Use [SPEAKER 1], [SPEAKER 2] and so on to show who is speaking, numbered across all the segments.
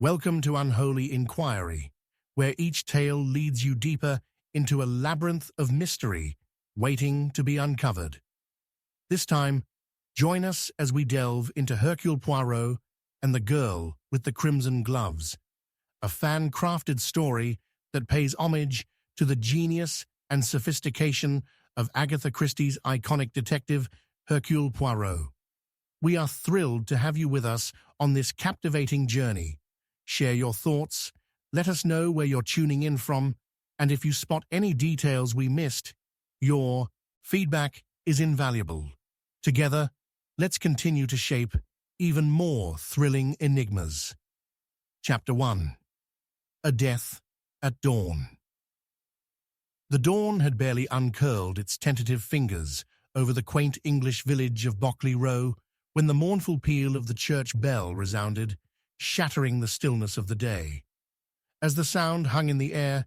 [SPEAKER 1] Welcome to Unholy Inquiry, where each tale leads you deeper into a labyrinth of mystery waiting to be uncovered. This time, join us as we delve into Hercule Poirot and the Girl with the Crimson Gloves, a fan-crafted story that pays homage to the genius and sophistication of Agatha Christie's iconic detective, Hercule Poirot. We are thrilled to have you with us on this captivating journey. Share your thoughts, let us know where you're tuning in from, and if you spot any details we missed, your feedback is invaluable. Together, let's continue to shape even more thrilling enigmas. Chapter 1. A Death at Dawn. The dawn had barely uncurled its tentative fingers over the quaint English village of Bockley Row when the mournful peal of the church bell resounded, shattering the stillness of the day. As the sound hung in the air,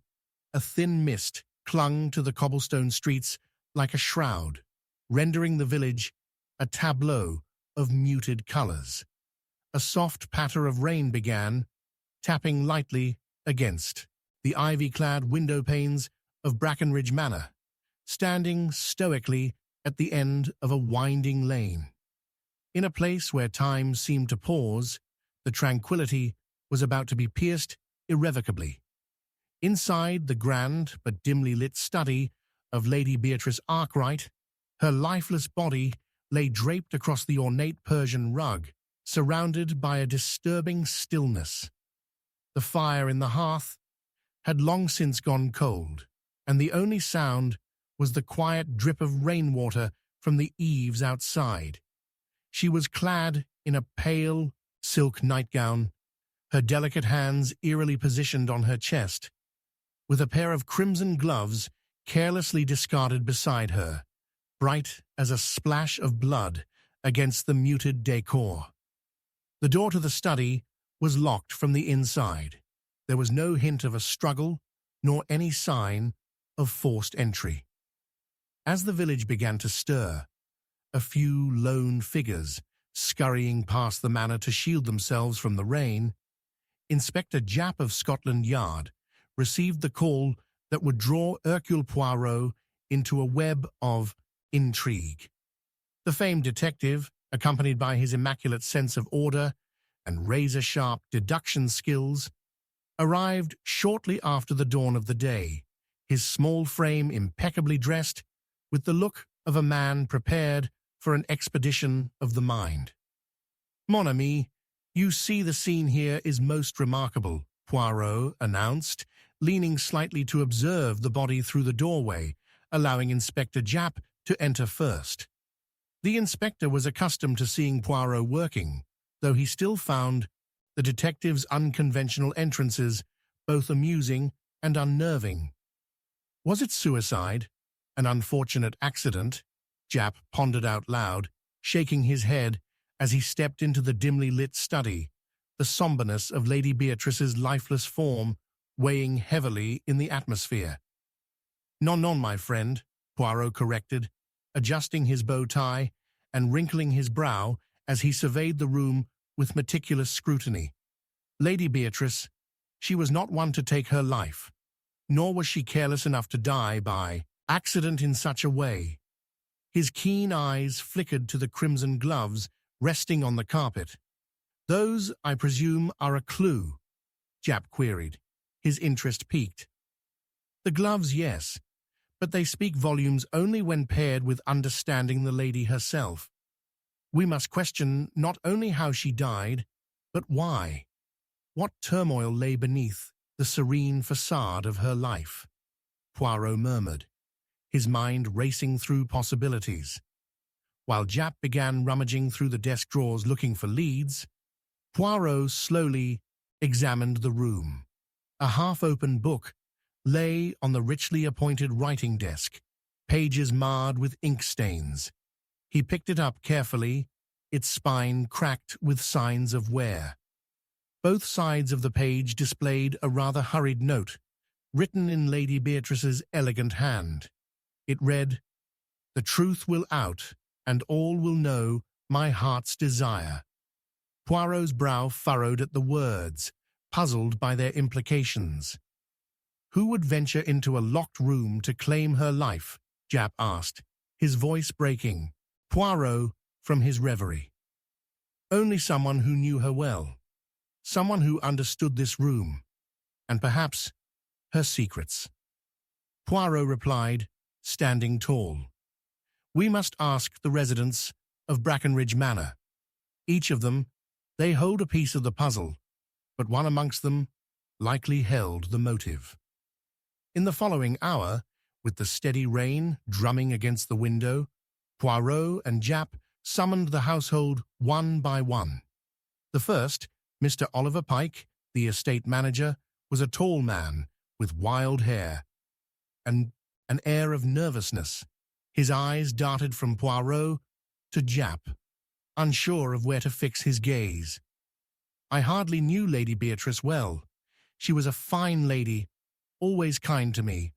[SPEAKER 1] a thin mist clung to the cobblestone streets like a shroud, rendering the village a tableau of muted colors. A soft patter of rain began, tapping lightly against the ivy-clad window panes of Brackenridge Manor, standing stoically at the end of a winding lane. In a place where time seemed to pause, the tranquility was about to be pierced irrevocably. Inside the grand but dimly lit study of Lady Beatrice Arkwright, her lifeless body lay draped across the ornate Persian rug, surrounded by a disturbing stillness. The fire in the hearth had long since gone cold, and the only sound was the quiet drip of rainwater from the eaves outside. She was clad in a pale silk nightgown, her delicate hands eerily positioned on her chest, with a pair of crimson gloves carelessly discarded beside her, bright as a splash of blood against the muted decor. The door to the study was locked from the inside. There was no hint of a struggle, nor any sign of forced entry. As the village began to stir, a few lone figures scurrying past the manor to shield themselves from the rain, Inspector Japp of Scotland Yard received the call that would draw Hercule Poirot into a web of intrigue. The famed detective, accompanied by his immaculate sense of order and razor-sharp deduction skills, arrived shortly after the dawn of the day, his small frame impeccably dressed, with the look of a man prepared for an expedition of the mind. "Mon ami, you see the scene here is most remarkable," Poirot announced, leaning slightly to observe the body through the doorway, allowing Inspector Japp to enter first. The inspector was accustomed to seeing Poirot working, though he still found the detective's unconventional entrances both amusing and unnerving. Was it suicide? An unfortunate accident? Japp pondered out loud, shaking his head as he stepped into the dimly lit study, the somberness of Lady Beatrice's lifeless form weighing heavily in the atmosphere. "Non, non, my friend," Poirot corrected, adjusting his bow tie and wrinkling his brow as he surveyed the room with meticulous scrutiny. "Lady Beatrice, she was not one to take her life, nor was she careless enough to die by accident in such a way." His keen eyes flickered to the crimson gloves resting on the carpet. "Those, I presume, are a clue?" Japp queried, his interest piqued. "The gloves, yes, but they speak volumes only when paired with understanding the lady herself. We must question not only how she died, but why. What turmoil lay beneath the serene facade of her life?" Poirot murmured, his mind racing through possibilities. While Japp began rummaging through the desk drawers looking for leads, Poirot slowly examined the room. A half-open book lay on the richly appointed writing desk, pages marred with ink stains. He picked it up carefully, its spine cracked with signs of wear. Both sides of the page displayed a rather hurried note, written in Lady Beatrice's elegant hand. It read, "The truth will out, and all will know my heart's desire." Poirot's brow furrowed at the words, puzzled by their implications. "Who would venture into a locked room to claim her life?" Japp asked, his voice breaking Poirot from his reverie. "Only someone who knew her well, someone who understood this room, and perhaps her secrets." Poirot replied, standing tall. "We must ask the residents of Brackenridge Manor. Each of them, they hold a piece of the puzzle, but one amongst them likely held the motive." In the following hour, with the steady rain drumming against the window, Poirot and Japp summoned the household one by one. The first, Mr. Oliver Pike, the estate manager, was a tall man with wild hair and an air of nervousness. His eyes darted from Poirot to Japp, unsure of where to fix his gaze. "I hardly knew Lady Beatrice well. She was a fine lady, always kind to me.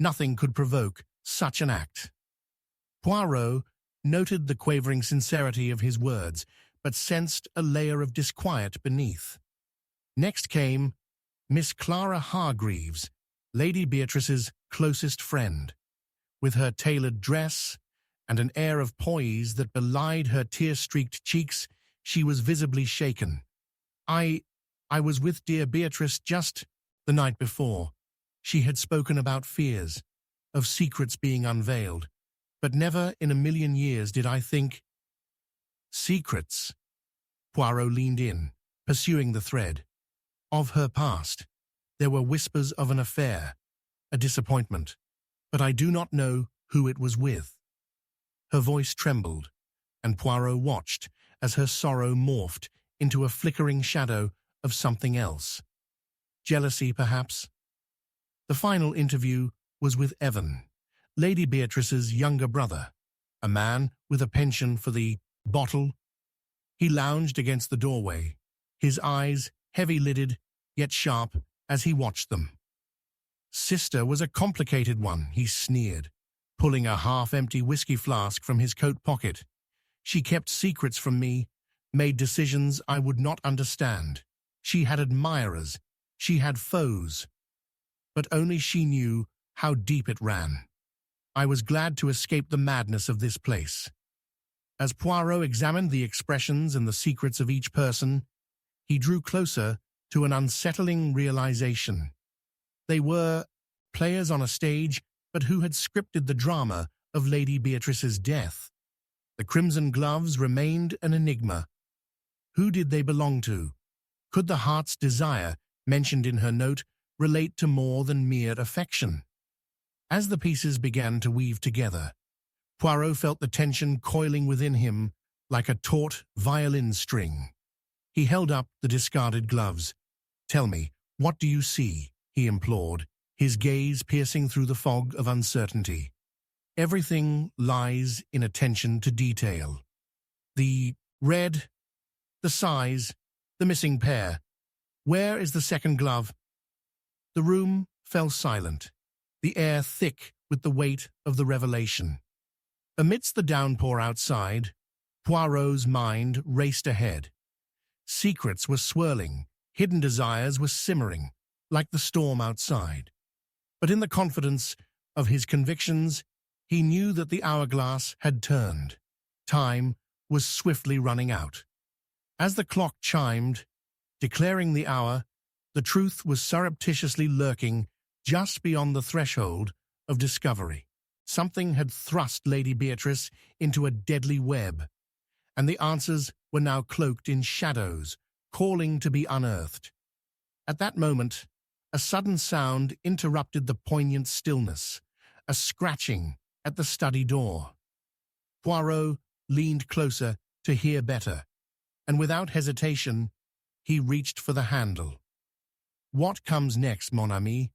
[SPEAKER 1] Nothing could provoke such an act." Poirot noted the quavering sincerity of his words, but sensed a layer of disquiet beneath. Next came Miss Clara Hargreaves, Lady Beatrice's closest friend. With her tailored dress and an air of poise that belied her tear-streaked cheeks, she was visibly shaken. I was with dear Beatrice just the night before. She had spoken about fears, of secrets being unveiled, but never in a million years did I think—" "Secrets?" Poirot leaned in, pursuing the thread. "Of her past. There were whispers of an affair, a disappointment, but I do not know who it was with." Her voice trembled, and Poirot watched as her sorrow morphed into a flickering shadow of something else. Jealousy, perhaps? The final interview was with Evan, Lady Beatrice's younger brother, a man with a penchant for the bottle. He lounged against the doorway, his eyes heavy-lidded yet sharp as he watched them. "Sister was a complicated one," he sneered, pulling a half-empty whiskey flask from his coat pocket. "She kept secrets from me, made decisions I would not understand. She had admirers, she had foes, but only she knew how deep it ran. I was glad to escape the madness of this place." As Poirot examined the expressions and the secrets of each person, he drew closer to an unsettling realization. They were players on a stage, but who had scripted the drama of Lady Beatrice's death? The crimson gloves remained an enigma. Who did they belong to? Could the heart's desire, mentioned in her note, relate to more than mere affection? As the pieces began to weave together, Poirot felt the tension coiling within him like a taut violin string. He held up the discarded gloves. "Tell me, what do you see?" he implored, his gaze piercing through the fog of uncertainty. "Everything lies in attention to detail. The red, the size, the missing pair. Where is the second glove?" The room fell silent, the air thick with the weight of the revelation. Amidst the downpour outside, Poirot's mind raced ahead. Secrets were swirling, hidden desires were simmering, like the storm outside. But in the confidence of his convictions, he knew that the hourglass had turned. Time was swiftly running out. As the clock chimed, declaring the hour, the truth was surreptitiously lurking just beyond the threshold of discovery. Something had thrust Lady Beatrice into a deadly web, and the answers were now cloaked in shadows, calling to be unearthed. At that moment, a sudden sound interrupted the poignant stillness, a scratching at the study door. Poirot leaned closer to hear better, and without hesitation, he reached for the handle. What comes next, mon ami,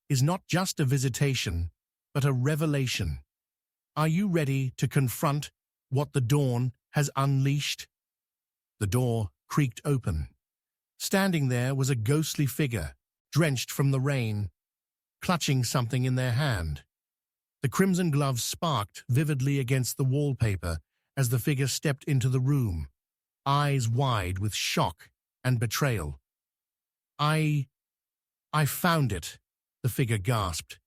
[SPEAKER 1] is not just a visitation, but a revelation. Are you ready to confront what the dawn has unleashed? The door creaked open. Standing there was a ghostly figure, drenched from the rain, clutching something in their hand. The crimson gloves sparked vividly against the wallpaper as the figure stepped into the room, eyes wide with shock and betrayal. I found it, the figure gasped.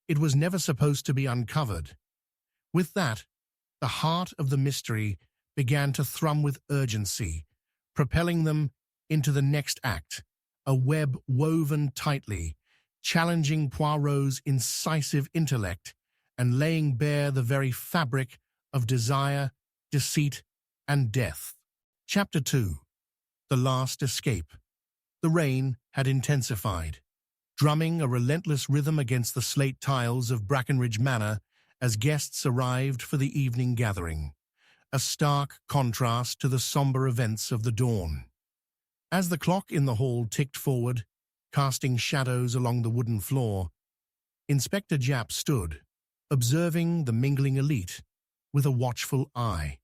[SPEAKER 1] It was never supposed to be uncovered. With that, the heart of the mystery began to thrum with urgency, propelling them into the next act, a web woven tightly, challenging Poirot's incisive intellect and laying bare the very fabric of desire, deceit, and death. Chapter 2. The Last Escape. The rain had intensified, drumming a relentless rhythm against the slate tiles of Brackenridge Manor as guests arrived for the evening gathering, a stark contrast to the somber events of the dawn. As the clock in the hall ticked forward, casting shadows along the wooden floor, Inspector Japp stood, observing the mingling elite with a watchful eye.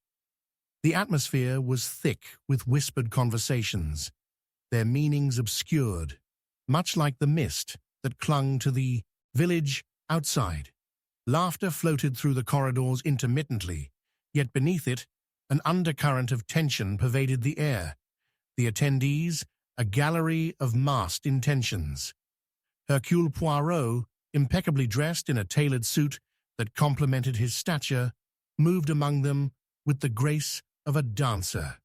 [SPEAKER 1] The atmosphere was thick with whispered conversations, their meanings obscured, much like the mist that clung to the village outside. Laughter floated through the corridors intermittently, yet beneath it, an undercurrent of tension pervaded the air. The attendees, a gallery of masked intentions. Hercule Poirot, impeccably dressed in a tailored suit that complemented his stature, moved among them with the grace of a dancer.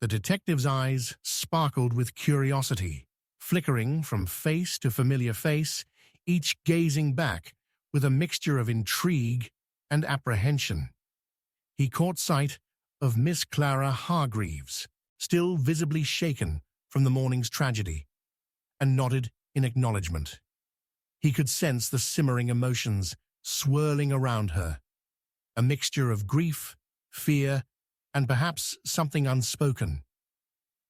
[SPEAKER 1] The detective's eyes sparkled with curiosity, flickering from face to familiar face, each gazing back with a mixture of intrigue and apprehension. He caught sight of Miss Clara Hargreaves, still visibly shaken from the morning's tragedy, and nodded in acknowledgement. He could sense the simmering emotions swirling around her, a mixture of grief, fear, and perhaps something unspoken.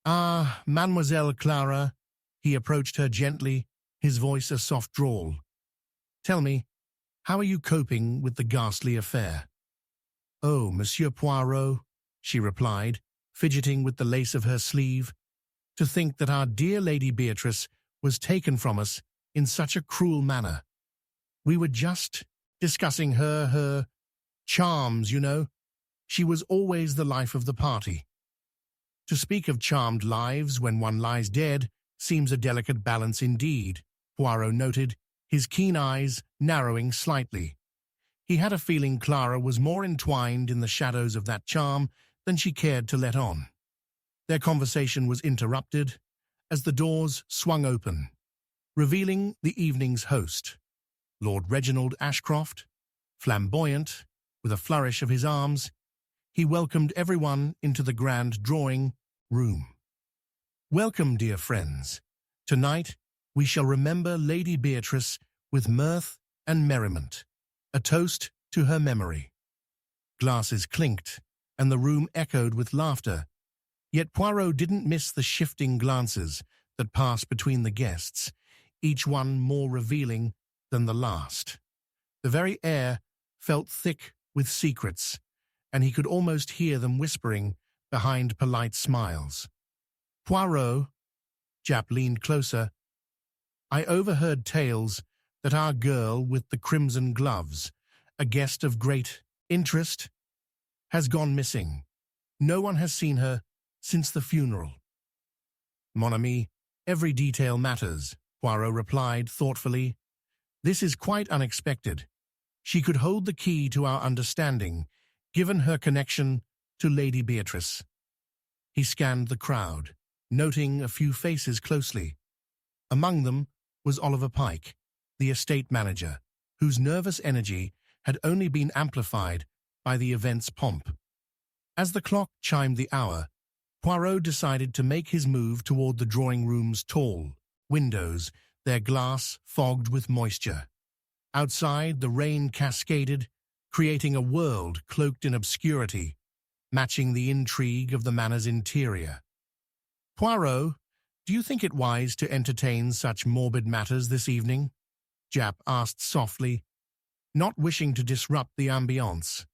[SPEAKER 1] "Ah, Mademoiselle Clara," he approached her gently, his voice a soft drawl. "Tell me, how are you coping with the ghastly affair?" "Oh, Monsieur Poirot," she replied, fidgeting with the lace of her sleeve, "to think that our dear Lady Beatrice was taken from us in such a cruel manner. We were just discussing her charms, you know. She was always the life of the party." To speak of charmed lives when one lies dead seems a delicate balance indeed, Poirot noted, his keen eyes narrowing slightly. He had a feeling Clara was more entwined in the shadows of that charm than she cared to let on. Their conversation was interrupted as the doors swung open, revealing the evening's host, Lord Reginald Ashcroft. Flamboyant, with a flourish of his arms, he welcomed everyone into the grand drawing room. "Welcome, dear friends. Tonight we shall remember Lady Beatrice with mirth and merriment, a toast to her memory." Glasses clinked, and the room echoed with laughter, yet Poirot didn't miss the shifting glances that passed between the guests, each one more revealing than the last. The very air felt thick with secrets, and he could almost hear them whispering behind polite smiles. "Poirot," Japp leaned closer, "I overheard tales that our girl with the crimson gloves, a guest of great interest, has gone missing. No one has seen her since the funeral." "Mon ami, every detail matters," Poirot replied thoughtfully. "This is quite unexpected. She could hold the key to our understanding, given her connection to Lady Beatrice." He scanned the crowd, noting a few faces closely. Among them was Oliver Pike, the estate manager, whose nervous energy had only been amplified by the event's pomp. As the clock chimed the hour, Poirot decided to make his move toward the drawing room's tall windows, their glass fogged with moisture. Outside, the rain cascaded, creating a world cloaked in obscurity, matching the intrigue of the manor's interior. "Poirot, do you think it wise to entertain such morbid matters this evening?" Japp asked softly, not wishing to disrupt the ambience.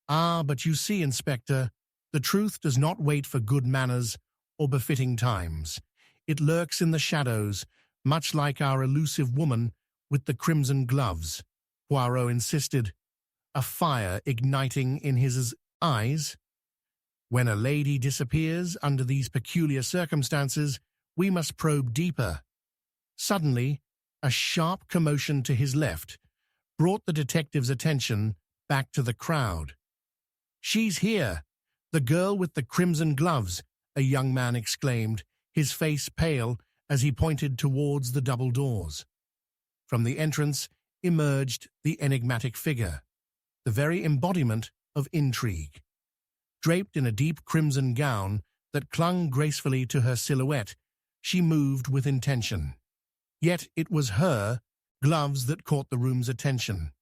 [SPEAKER 1] "Ah, but you see, Inspector, the truth does not wait for good manners or befitting times. It lurks in the shadows, much like our elusive woman with the crimson gloves," Poirot insisted, a fire igniting in his eyes. "When a lady disappears under these peculiar circumstances, We must probe deeper. Suddenly, a sharp commotion to his left brought the detective's attention back to the crowd. "She's here! The girl with the crimson gloves!" a young man exclaimed, his face pale as he pointed towards the double doors. From the entrance emerged the enigmatic figure, the very embodiment of intrigue. Draped in a deep crimson gown that clung gracefully to her silhouette, she moved with intention. Yet it was her gloves that caught the room's attention.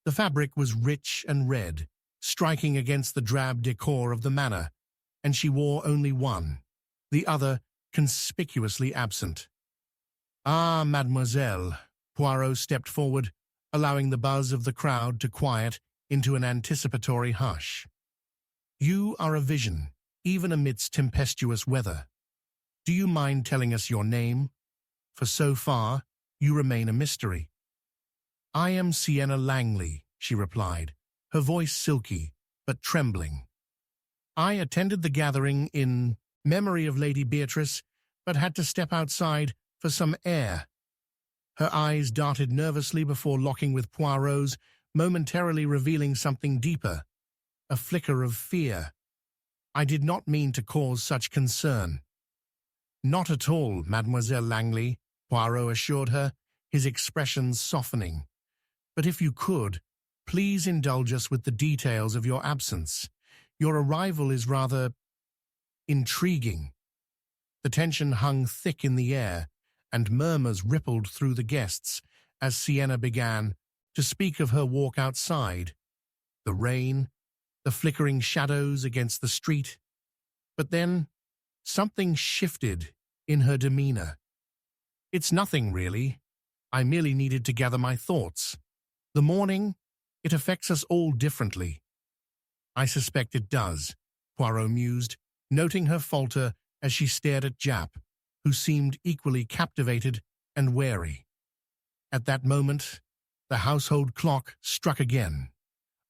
[SPEAKER 1] The fabric was rich and red, striking against the drab decor of the manor, and she wore only one, the other conspicuously absent. "Ah, mademoiselle," Poirot stepped forward, allowing the buzz of the crowd to quiet into an anticipatory hush. "You are a vision, even amidst tempestuous weather. Do you mind telling us your name? For so far, you remain a mystery." "I am Sienna Langley," she replied, her voice silky but trembling. "I attended the gathering in memory of Lady Beatrice, but had to step outside for some air." Her eyes darted nervously before locking with Poirot's, momentarily revealing something deeper, a flicker of fear. "I did not mean to cause such concern." "Not at all, Mademoiselle Langley," Poirot assured her, his expression softening. "But if you could, please indulge us with the details of your absence. Your arrival is rather intriguing." The tension hung thick in the air, and murmurs rippled through the guests as Sienna began to speak of her walk outside, the rain, the flickering shadows against the street. But then, something shifted in her demeanor. "It's nothing, really. I merely needed to gather my thoughts. The morning, it affects us all differently." "I suspect it does," Poirot mused, noting her falter as she stared at Jap, who seemed equally captivated and wary. At that moment, the household clock struck again,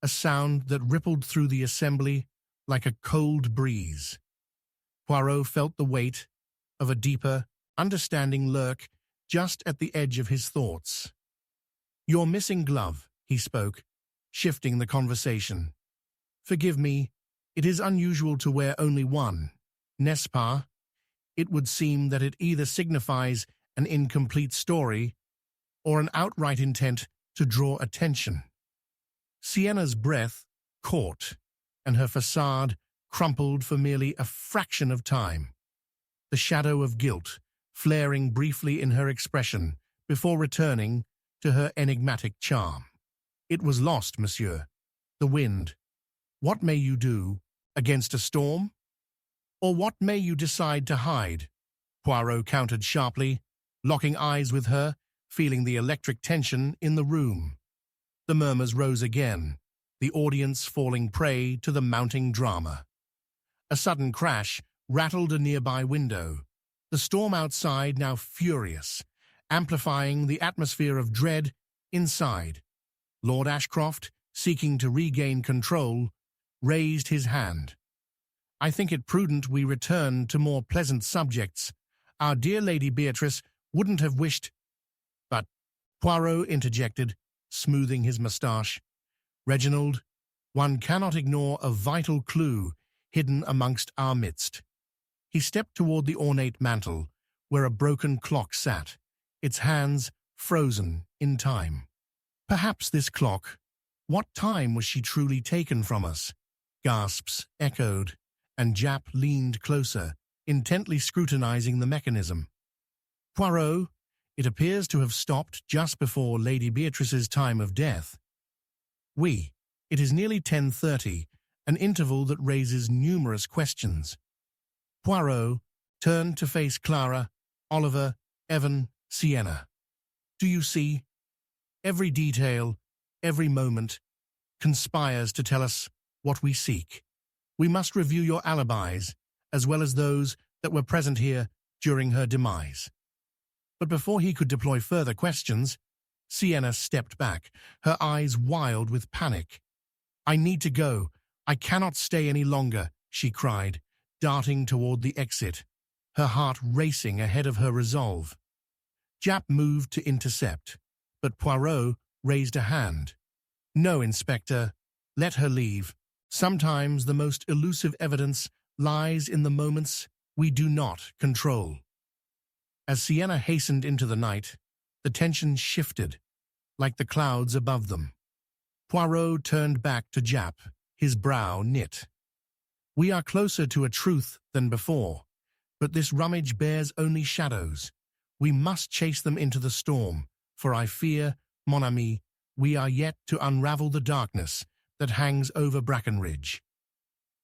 [SPEAKER 1] a sound that rippled through the assembly like a cold breeze. Poirot felt the weight of a deeper, understanding lurk just at the edge of his thoughts. "Your missing glove," he spoke, shifting the conversation. "Forgive me, it is unusual to wear only one, n'est-ce pas? It would seem that it either signifies an incomplete story or an outright intent to draw attention." Sienna's breath caught, and her facade crumpled for merely a fraction of time, the shadow of guilt flaring briefly in her expression before returning to her enigmatic charm. "It was lost, monsieur. The wind. What may you do against a storm? Or what may you decide to hide?" Poirot countered sharply, locking eyes with her, feeling the electric tension in the room. The murmurs rose again, the audience falling prey to the mounting drama. A sudden crash rattled a nearby window, the storm outside now furious, amplifying the atmosphere of dread inside. Lord Ashcroft, seeking to regain control, raised his hand. "I think it prudent we return to more pleasant subjects. Our dear Lady Beatrice wouldn't have wished—" But Poirot interjected, smoothing his moustache. "Reginald, one cannot ignore a vital clue hidden amongst our midst." He stepped toward the ornate mantel, where a broken clock sat, its hands frozen in time. "Perhaps this clock— What time was she truly taken from us?" Gasps echoed, and Jap leaned closer, intently scrutinizing the mechanism. "Poirot, it appears to have stopped just before Lady Beatrice's time of death." "Oui, it is nearly 10:30, an interval that raises numerous questions." Poirot turned to face Clara, Oliver, Evan, Sienna. "Do you see? Every detail, every moment, conspires to tell us what we seek. We must review your alibis, as well as those that were present here during her demise." But before he could deploy further questions, Sienna stepped back, her eyes wild with panic. "I need to go. I cannot stay any longer," she cried, darting toward the exit. her heart racing ahead of her resolve. Japp moved to intercept, but Poirot raised a hand. "No, Inspector. Let her leave. Sometimes the most elusive evidence lies in the moments we do not control." As Sienna hastened into the night, the tension shifted, like the clouds above them. Poirot turned back to Japp, his brow knit. "We are closer to a truth than before, but this rummage bears only shadows. We must chase them into the storm, for I fear, mon ami, we are yet to unravel the darkness that hangs over Brackenridge."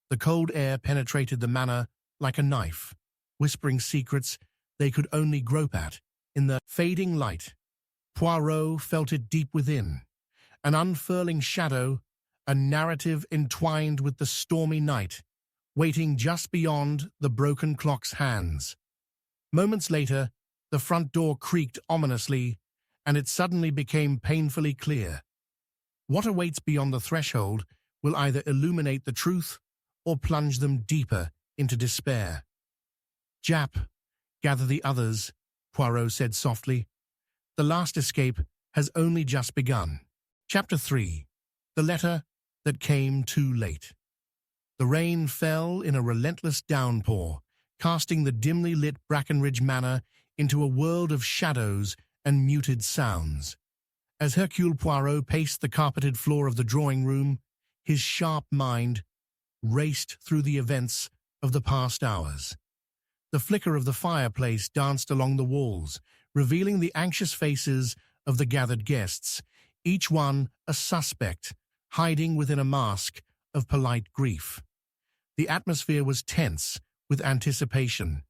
[SPEAKER 1] The cold air penetrated the manor like a knife, whispering secrets they could only grope at. In the fading light, Poirot felt it deep within, an unfurling shadow, a narrative entwined with the stormy night, waiting just beyond the broken clock's hands. Moments later, the front door creaked ominously, and it suddenly became painfully clear. What awaits beyond the threshold will either illuminate the truth or plunge them deeper into despair. "Japp, gather the others," Poirot said softly. "The last escape has only just begun." Chapter 3. The Letter That Came Too Late. The rain fell in a relentless downpour, casting the dimly lit Brackenridge Manor into a world of shadows and muted sounds. As Hercule Poirot paced the carpeted floor of the drawing-room, his sharp mind raced through the events of the past hours. The flicker of the fireplace danced along the walls, revealing the anxious faces of the gathered guests, each one a suspect, hiding within a mask of polite grief. The atmosphere was tense with anticipation,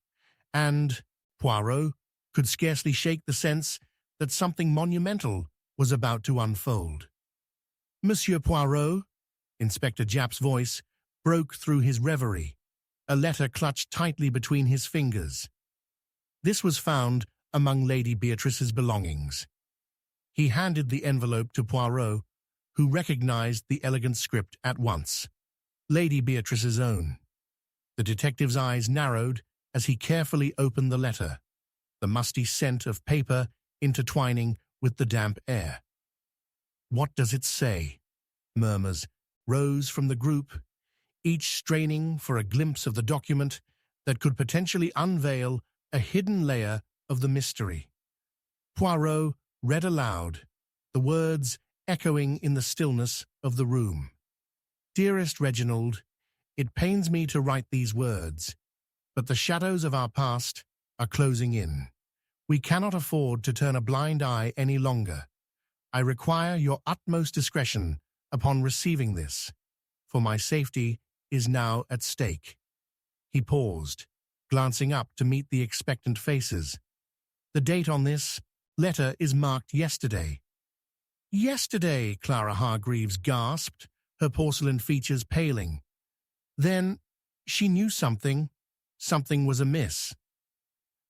[SPEAKER 1] and Poirot could scarcely shake the sense that something monumental was about to unfold. "Monsieur Poirot," Inspector Japp's voice broke through his reverie, a letter clutched tightly between his fingers. This was found among Lady Beatrice's belongings. He handed the envelope to Poirot, who recognized the elegant script at once. Lady Beatrice's own. The detective's eyes narrowed as he carefully opened the letter, the musty scent of paper intertwining with the damp air. "What does it say?" murmurs rose from the group, each straining for a glimpse of the document that could potentially unveil a hidden layer of the mystery. Poirot read aloud, the words echoing in the stillness of the room. "Dearest Reginald, it pains me to write these words, but the shadows of our past are closing in. We cannot afford to turn a blind eye any longer. I require your utmost discretion upon receiving this, for my safety is now at stake." He paused, glancing up to meet the expectant faces. "The date on this letter is marked yesterday." "Yesterday," Clara Hargreaves gasped, her porcelain features paling. Then she knew something was amiss.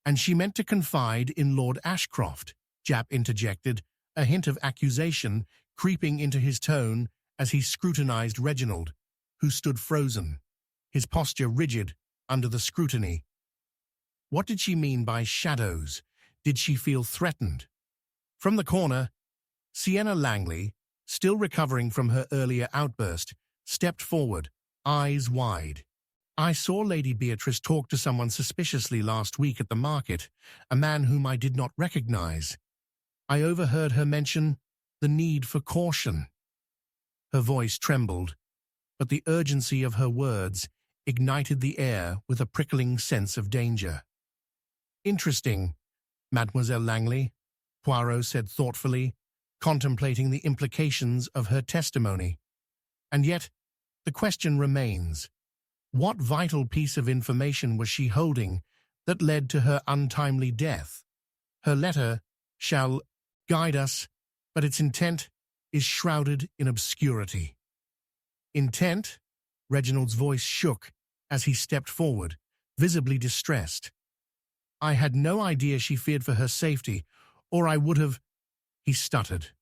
[SPEAKER 1] "And she meant to confide in Lord Ashcroft," Japp interjected, a hint of accusation creeping into his tone as he scrutinized Reginald, who stood frozen, his posture rigid under the scrutiny. What did she mean by shadows? Did she feel threatened? From the corner, Sienna Langley, still recovering from her earlier outburst, stepped forward, eyes wide. "I saw Lady Beatrice talk to someone suspiciously last week at the market, a man whom I did not recognize. I overheard her mention the need for caution." Her voice trembled, but the urgency of her words ignited the air with a prickling sense of danger. "Interesting, Mademoiselle Langley," Poirot said thoughtfully, contemplating the implications of her testimony. "And yet, the question remains. What vital piece of information was she holding that led to her untimely death? Her letter shall guide us, but its intent is shrouded in obscurity." "Intent?" Reginald's voice shook as he stepped forward, visibly distressed. "I had no idea she feared for her safety, or I would have—" He stuttered,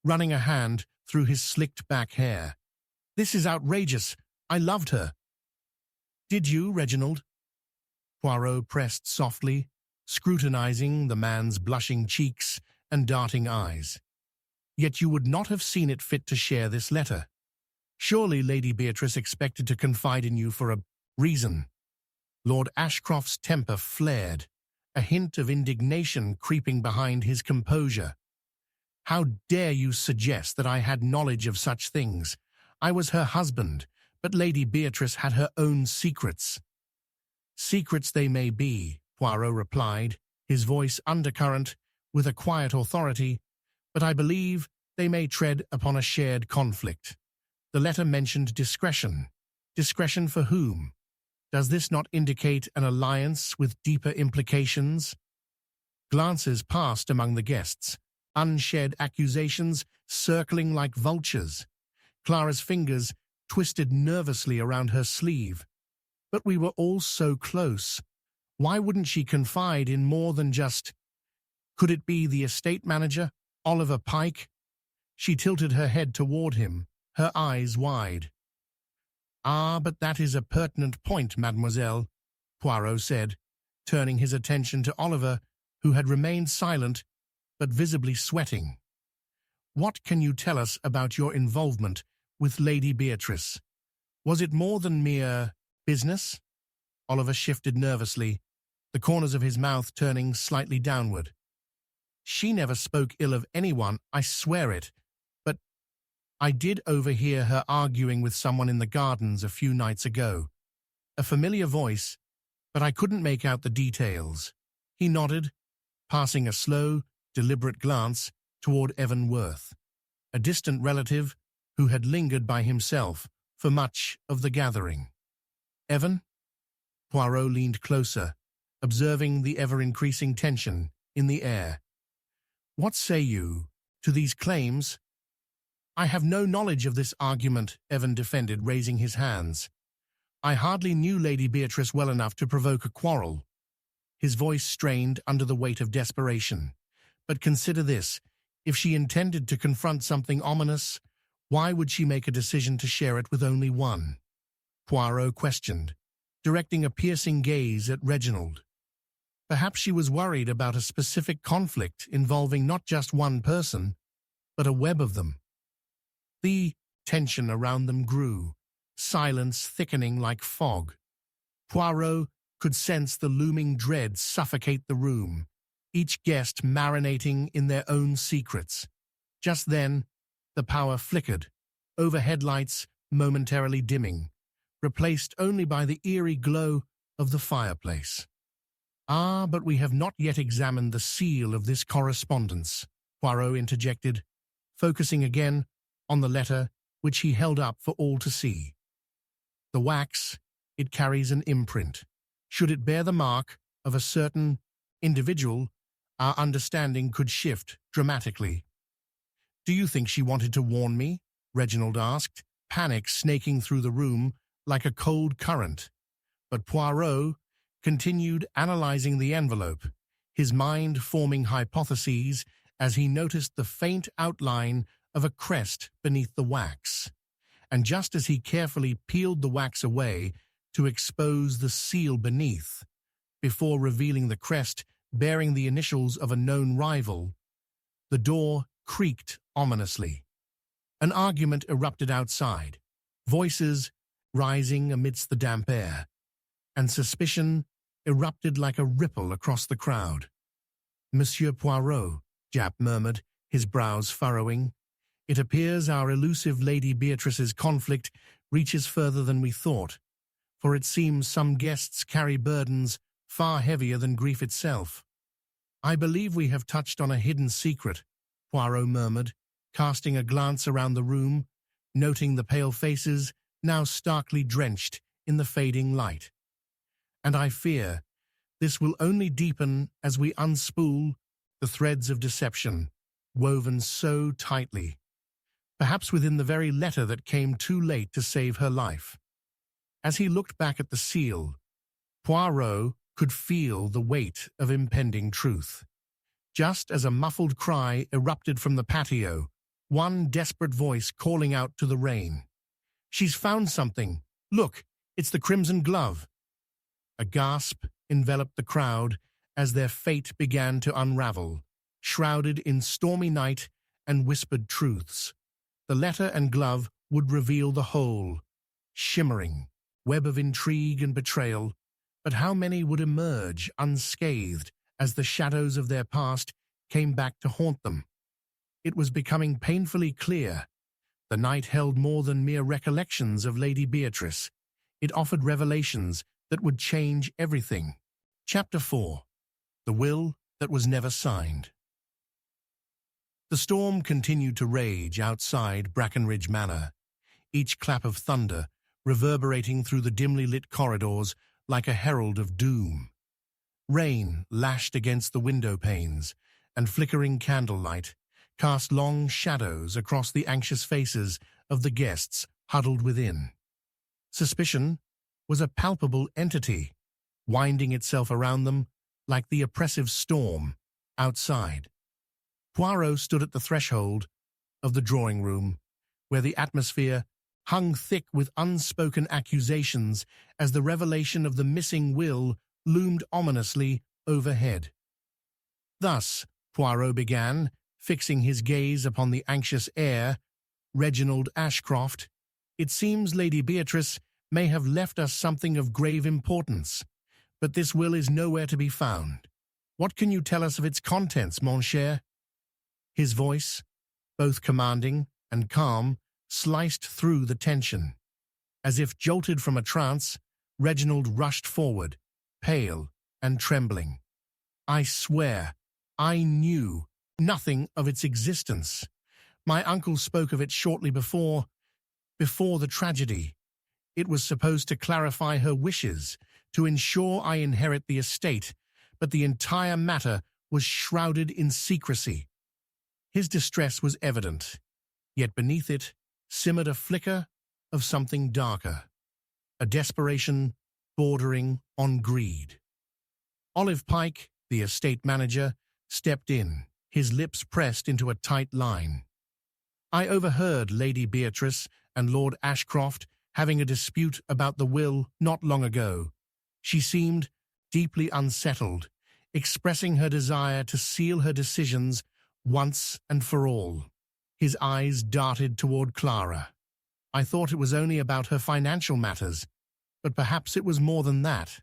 [SPEAKER 1] running a hand through his slicked back hair. "This is outrageous. I loved her." "Did you, Reginald?" Poirot pressed softly, scrutinizing the man's blushing cheeks and darting eyes. Yet you would not have seen it fit to share this letter. Surely Lady Beatrice expected to confide in you for a reason. Lord Ashcroft's temper flared, a hint of indignation creeping behind his composure. How dare you suggest that I had knowledge of such things? I was her husband, but Lady Beatrice had her own secrets. Secrets they may be, Poirot replied, his voice undercurrent with a quiet authority, but I believe they may tread upon a shared conflict. The letter mentioned discretion. Discretion for whom? Does this not indicate an alliance with deeper implications? Glances passed among the guests, unshed accusations circling like vultures. Clara's fingers twisted nervously around her sleeve. But we were all so close. Why wouldn't she confide in more than just... Could it be the estate manager, Oliver Pike? She tilted her head toward him, her eyes wide. "Ah, but that is a pertinent point, mademoiselle," Poirot said, turning his attention to Oliver, who had remained silent, but visibly sweating. "What can you tell us about your involvement with Lady Beatrice? Was it more than mere business?" Oliver shifted nervously, the corners of his mouth turning slightly downward. "She never spoke ill of anyone, I swear it. But I did overhear her arguing with someone in the gardens a few nights ago. A familiar voice, but I couldn't make out the details." He nodded, passing a slow, deliberate glance toward Evan Worth, a distant relative who had lingered by himself for much of the gathering. "Evan?" Poirot leaned closer, observing the ever-increasing tension in the air. "What say you to these claims?" "I have no knowledge of this argument," Evan defended, raising his hands. "I hardly knew Lady Beatrice well enough to provoke a quarrel." His voice strained under the weight of desperation. "But consider this. If she intended to confront something ominous, why would she make a decision to share it with only one?" Poirot questioned, directing a piercing gaze at Reginald. Perhaps she was worried about a specific conflict involving not just one person, but a web of them. The tension around them grew, silence thickening like fog. Poirot could sense the looming dread suffocate the room, each guest marinating in their own secrets. Just then, the power flickered, overhead lights momentarily dimming, replaced only by the eerie glow of the fireplace. "Ah, but we have not yet examined the seal of this correspondence," Poirot interjected, focusing again on the letter which he held up for all to see. "The wax, it carries an imprint. Should it bear the mark of a certain individual, our understanding could shift dramatically." "Do you think she wanted to warn me?" Reginald asked, panic snaking through the room like a cold current. But Poirot continued analyzing the envelope, his mind forming hypotheses as he noticed the faint outline of a crest beneath the wax. And just as he carefully peeled the wax away to expose the seal beneath, before revealing the crest bearing the initials of a known rival, the door creaked ominously. An argument erupted outside, voices rising amidst the damp air, and suspicion erupted like a ripple across the crowd. "Monsieur Poirot," Japp murmured, his brows furrowing, "it appears our elusive Lady Beatrice's conflict reaches further than we thought, for it seems some guests carry burdens far heavier than grief itself." "I believe we have touched on a hidden secret," Poirot murmured, casting a glance around the room, noting the pale faces now starkly drenched in the fading light. "And I fear this will only deepen as we unspool the threads of deception, woven so tightly, perhaps within the very letter that came too late to save her life." As he looked back at the seal, Poirot could feel the weight of impending truth. Just as a muffled cry erupted from the patio, one desperate voice calling out to the rain, "She's found something! Look, it's the crimson glove!" A gasp enveloped the crowd as their fate began to unravel, shrouded in stormy night and whispered truths. The letter and glove would reveal the whole, shimmering web of intrigue and betrayal, but how many would emerge unscathed as the shadows of their past came back to haunt them? It was becoming painfully clear. The night held more than mere recollections of Lady Beatrice. It offered revelations that would change everything. Chapter 4. The Will That Was Never Signed. The storm continued to rage outside Brackenridge Manor, each clap of thunder reverberating through the dimly lit corridors like a herald of doom. Rain lashed against the window panes, and flickering candlelight cast long shadows across the anxious faces of the guests huddled within. Suspicion was a palpable entity, winding itself around them like the oppressive storm outside. Poirot stood at the threshold of the drawing room, where the atmosphere hung thick with unspoken accusations as the revelation of the missing will loomed ominously overhead. Thus, Poirot began, fixing his gaze upon the anxious heir, Reginald Ashcroft. It seems Lady Beatrice may have left us something of grave importance, but this will is nowhere to be found. What can you tell us of its contents, mon cher? His voice, both commanding and calm, sliced through the tension. As if jolted from a trance, Reginald rushed forward, pale and trembling. I swear, I knew nothing of its existence. My uncle spoke of it shortly before the tragedy. It was supposed to clarify her wishes, to ensure I inherit the estate, but the entire matter was shrouded in secrecy. His distress was evident, yet beneath it simmered a flicker of something darker, a desperation bordering on greed. Olive Pike, the estate manager, stepped in, his lips pressed into a tight line. I overheard Lady Beatrice and Lord Ashcroft having a dispute about the will not long ago. She seemed deeply unsettled, expressing her desire to seal her decisions once and for all. His eyes darted toward Clara. I thought it was only about her financial matters, but perhaps it was more than that.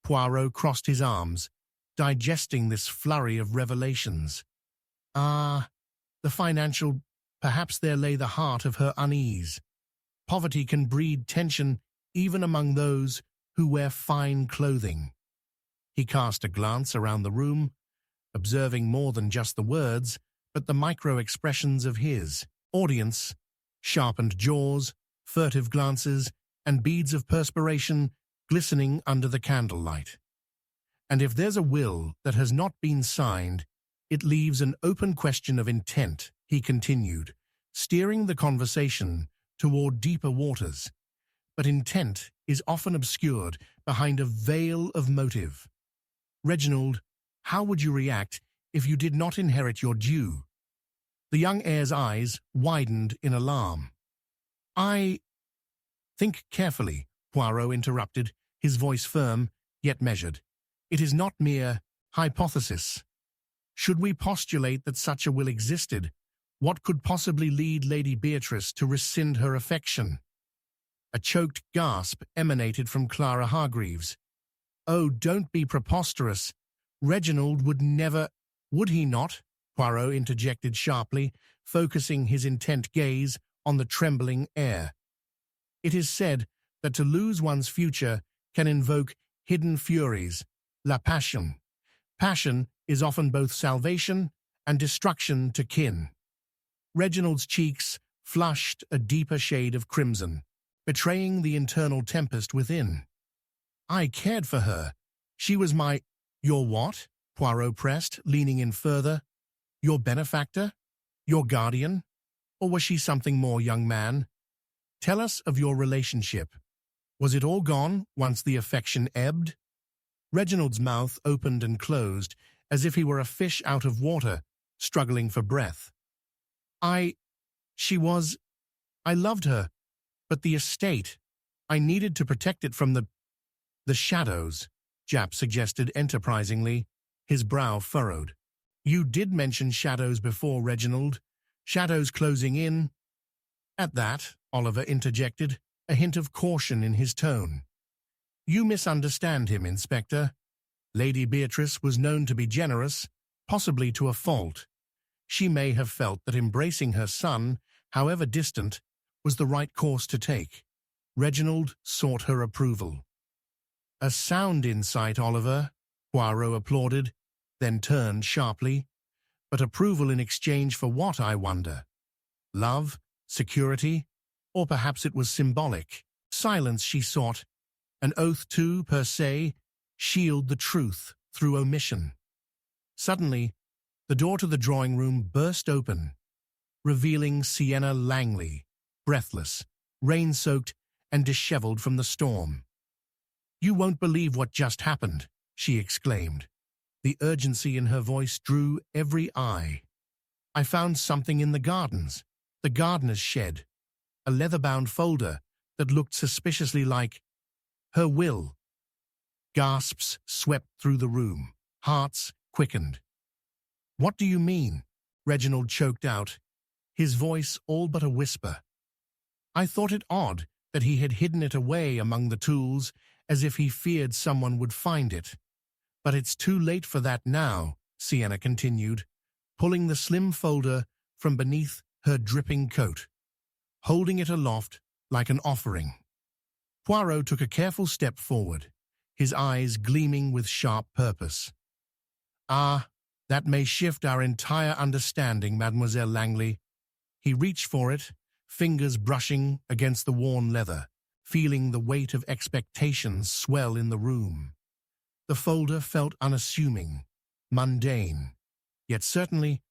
[SPEAKER 1] Poirot crossed his arms, digesting this flurry of revelations. The financial, perhaps there lay the heart of her unease. Poverty can breed tension even among those who wear fine clothing. He cast a glance around the room, observing more than just the words, but the micro-expressions of his audience, sharpened jaws, furtive glances, and beads of perspiration glistening under the candlelight. And if there's a will that has not been signed, it leaves an open question of intent, he continued, steering the conversation toward deeper waters. But intent is often obscured behind a veil of motive. Reginald, how would you react if you did not inherit your due? The young heir's eyes widened in alarm. Think carefully, Poirot interrupted, his voice firm, yet measured. It is not mere hypothesis. Should we postulate that such a will existed, what could possibly lead Lady Beatrice to rescind her affection? A choked gasp emanated from Clara Hargreaves. Oh, don't be preposterous. Reginald would never— Would he not? Poirot interjected sharply, focusing his intent gaze on the trembling heir. It is said that to lose one's future can invoke hidden furies, la passion. Passion is often both salvation and destruction to kin. Reginald's cheeks flushed a deeper shade of crimson, betraying the internal tempest within. I cared for her. She was my— Your what? Poirot pressed, leaning in further. Your benefactor? Your guardian? Or was she something more, young man? Tell us of your relationship. Was it all gone once the affection ebbed? Reginald's mouth opened and closed, as if he were a fish out of water, struggling for breath. I loved her, but the estate, I needed to protect it from the shadows. Japp suggested enterprisingly, his brow furrowed. You did mention shadows before, Reginald. Shadows closing in. At that, Oliver interjected, a hint of caution in his tone. You misunderstand him, Inspector. Lady Beatrice was known to be generous, possibly to a fault. She may have felt that embracing her son, however distant, was the right course to take. Reginald sought her approval. A sound insight, Oliver, Poirot applauded, then turned sharply. But approval in exchange for what, I wonder? Love? Security? Or perhaps it was symbolic. Silence she sought. An oath to, per se, shield the truth through omission. Suddenly, the door to the drawing-room burst open, revealing Sienna Langley, breathless, rain-soaked, and disheveled from the storm. You won't believe what just happened, she exclaimed. The urgency in her voice drew every eye. I found something in the gardens, the gardener's shed, a leather-bound folder that looked suspiciously like her will. Gasps swept through the room. Hearts quickened. What do you mean? Reginald choked out, his voice all but a whisper. I thought it odd that he had hidden it away among the tools, as if he feared someone would find it. But it's too late for that now, Sienna continued, pulling the slim folder from beneath her dripping coat, holding it aloft like an offering. Poirot took a careful step forward, his eyes gleaming with sharp purpose. Ah, that may shift our entire understanding, Mademoiselle Langley. He reached for it, fingers brushing against the worn leather, feeling the weight of expectations swell in the room. The folder felt unassuming, mundane, yet certainly,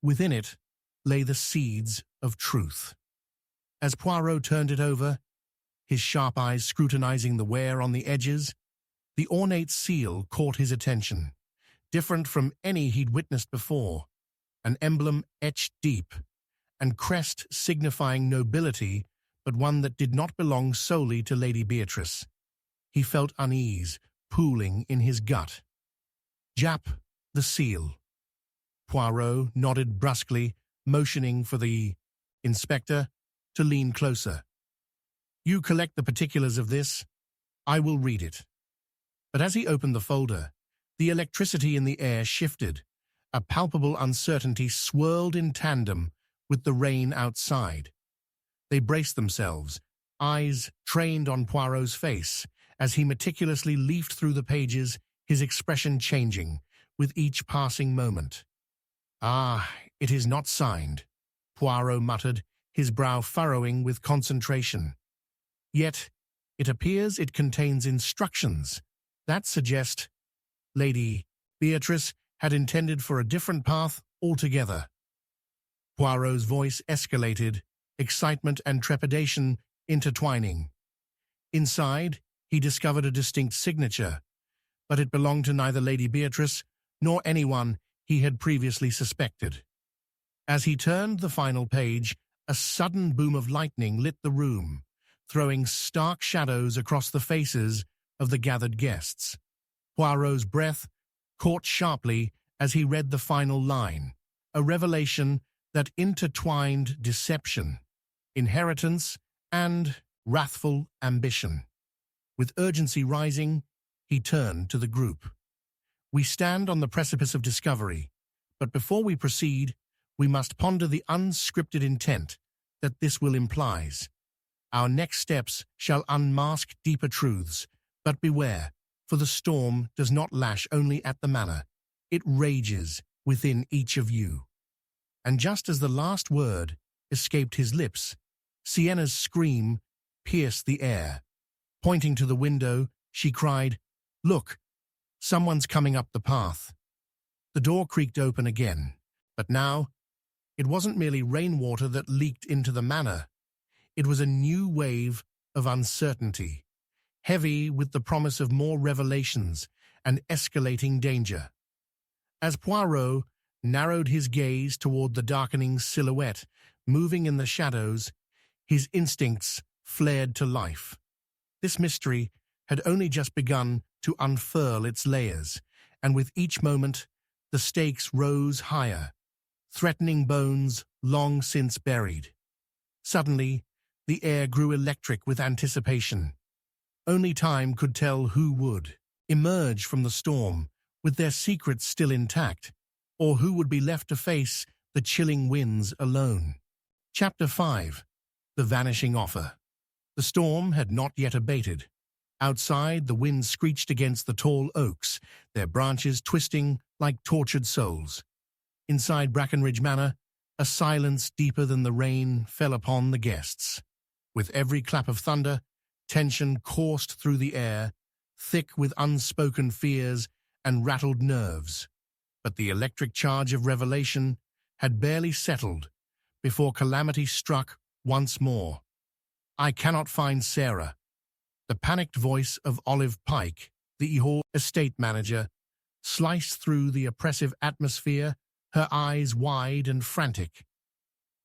[SPEAKER 1] within it, lay the seeds of truth. As Poirot turned it over, his sharp eyes scrutinizing the wear on the edges, the ornate seal caught his attention, different from any he'd witnessed before, an emblem etched deep, and crest signifying nobility, but one that did not belong solely to Lady Beatrice. He felt unease pooling in his gut. Japp, the seal. Poirot nodded brusquely, motioning for the inspector to lean closer. You collect the particulars of this. I will read it. But as he opened the folder, the electricity in the air shifted. A palpable uncertainty swirled in tandem with the rain outside. They braced themselves, eyes trained on Poirot's face, as he meticulously leafed through the pages, his expression changing with each passing moment. Ah, it is not signed, Poirot muttered, his brow furrowing with concentration. Yet, it appears it contains instructions that suggest Lady Beatrice had intended for a different path altogether. Poirot's voice escalated, excitement and trepidation intertwining. Inside, he discovered a distinct signature, but it belonged to neither Lady Beatrice nor anyone he had previously suspected. As he turned the final page, a sudden boom of lightning lit the room, throwing stark shadows across the faces of the gathered guests. Poirot's breath caught sharply as he read the final line, a revelation that intertwined deception, inheritance, and wrathful ambition. With urgency rising, he turned to the group. We stand on the precipice of discovery, but before we proceed, we must ponder the unscripted intent that this will implies. Our next steps shall unmask deeper truths, but beware, for the storm does not lash only at the manor. It rages within each of you. And just as the last word escaped his lips, Sienna's scream pierced the air. Pointing to the window, she cried, "Look, someone's coming up the path." The door creaked open again, but now it wasn't merely rainwater that leaked into the manor. It was a new wave of uncertainty, heavy with the promise of more revelations and escalating danger. As Poirot narrowed his gaze toward the darkening silhouette moving in the shadows, his instincts flared to life. This mystery had only just begun to unfurl its layers, and with each moment, the stakes rose higher, threatening bones long since buried. Suddenly, the air grew electric with anticipation. Only time could tell who would emerge from the storm with their secrets still intact, or who would be left to face the chilling winds alone. Chapter 5. The Vanishing Offer. The storm had not yet abated. Outside, the wind screeched against the tall oaks, their branches twisting like tortured souls. Inside Brackenridge Manor, a silence deeper than the rain fell upon the guests. With every clap of thunder, tension coursed through the air, thick with unspoken fears and rattled nerves. But the electric charge of revelation had barely settled before calamity struck once more. "I cannot find Sarah." The panicked voice of Olive Pike, the Ehall estate manager, sliced through the oppressive atmosphere, her eyes wide and frantic.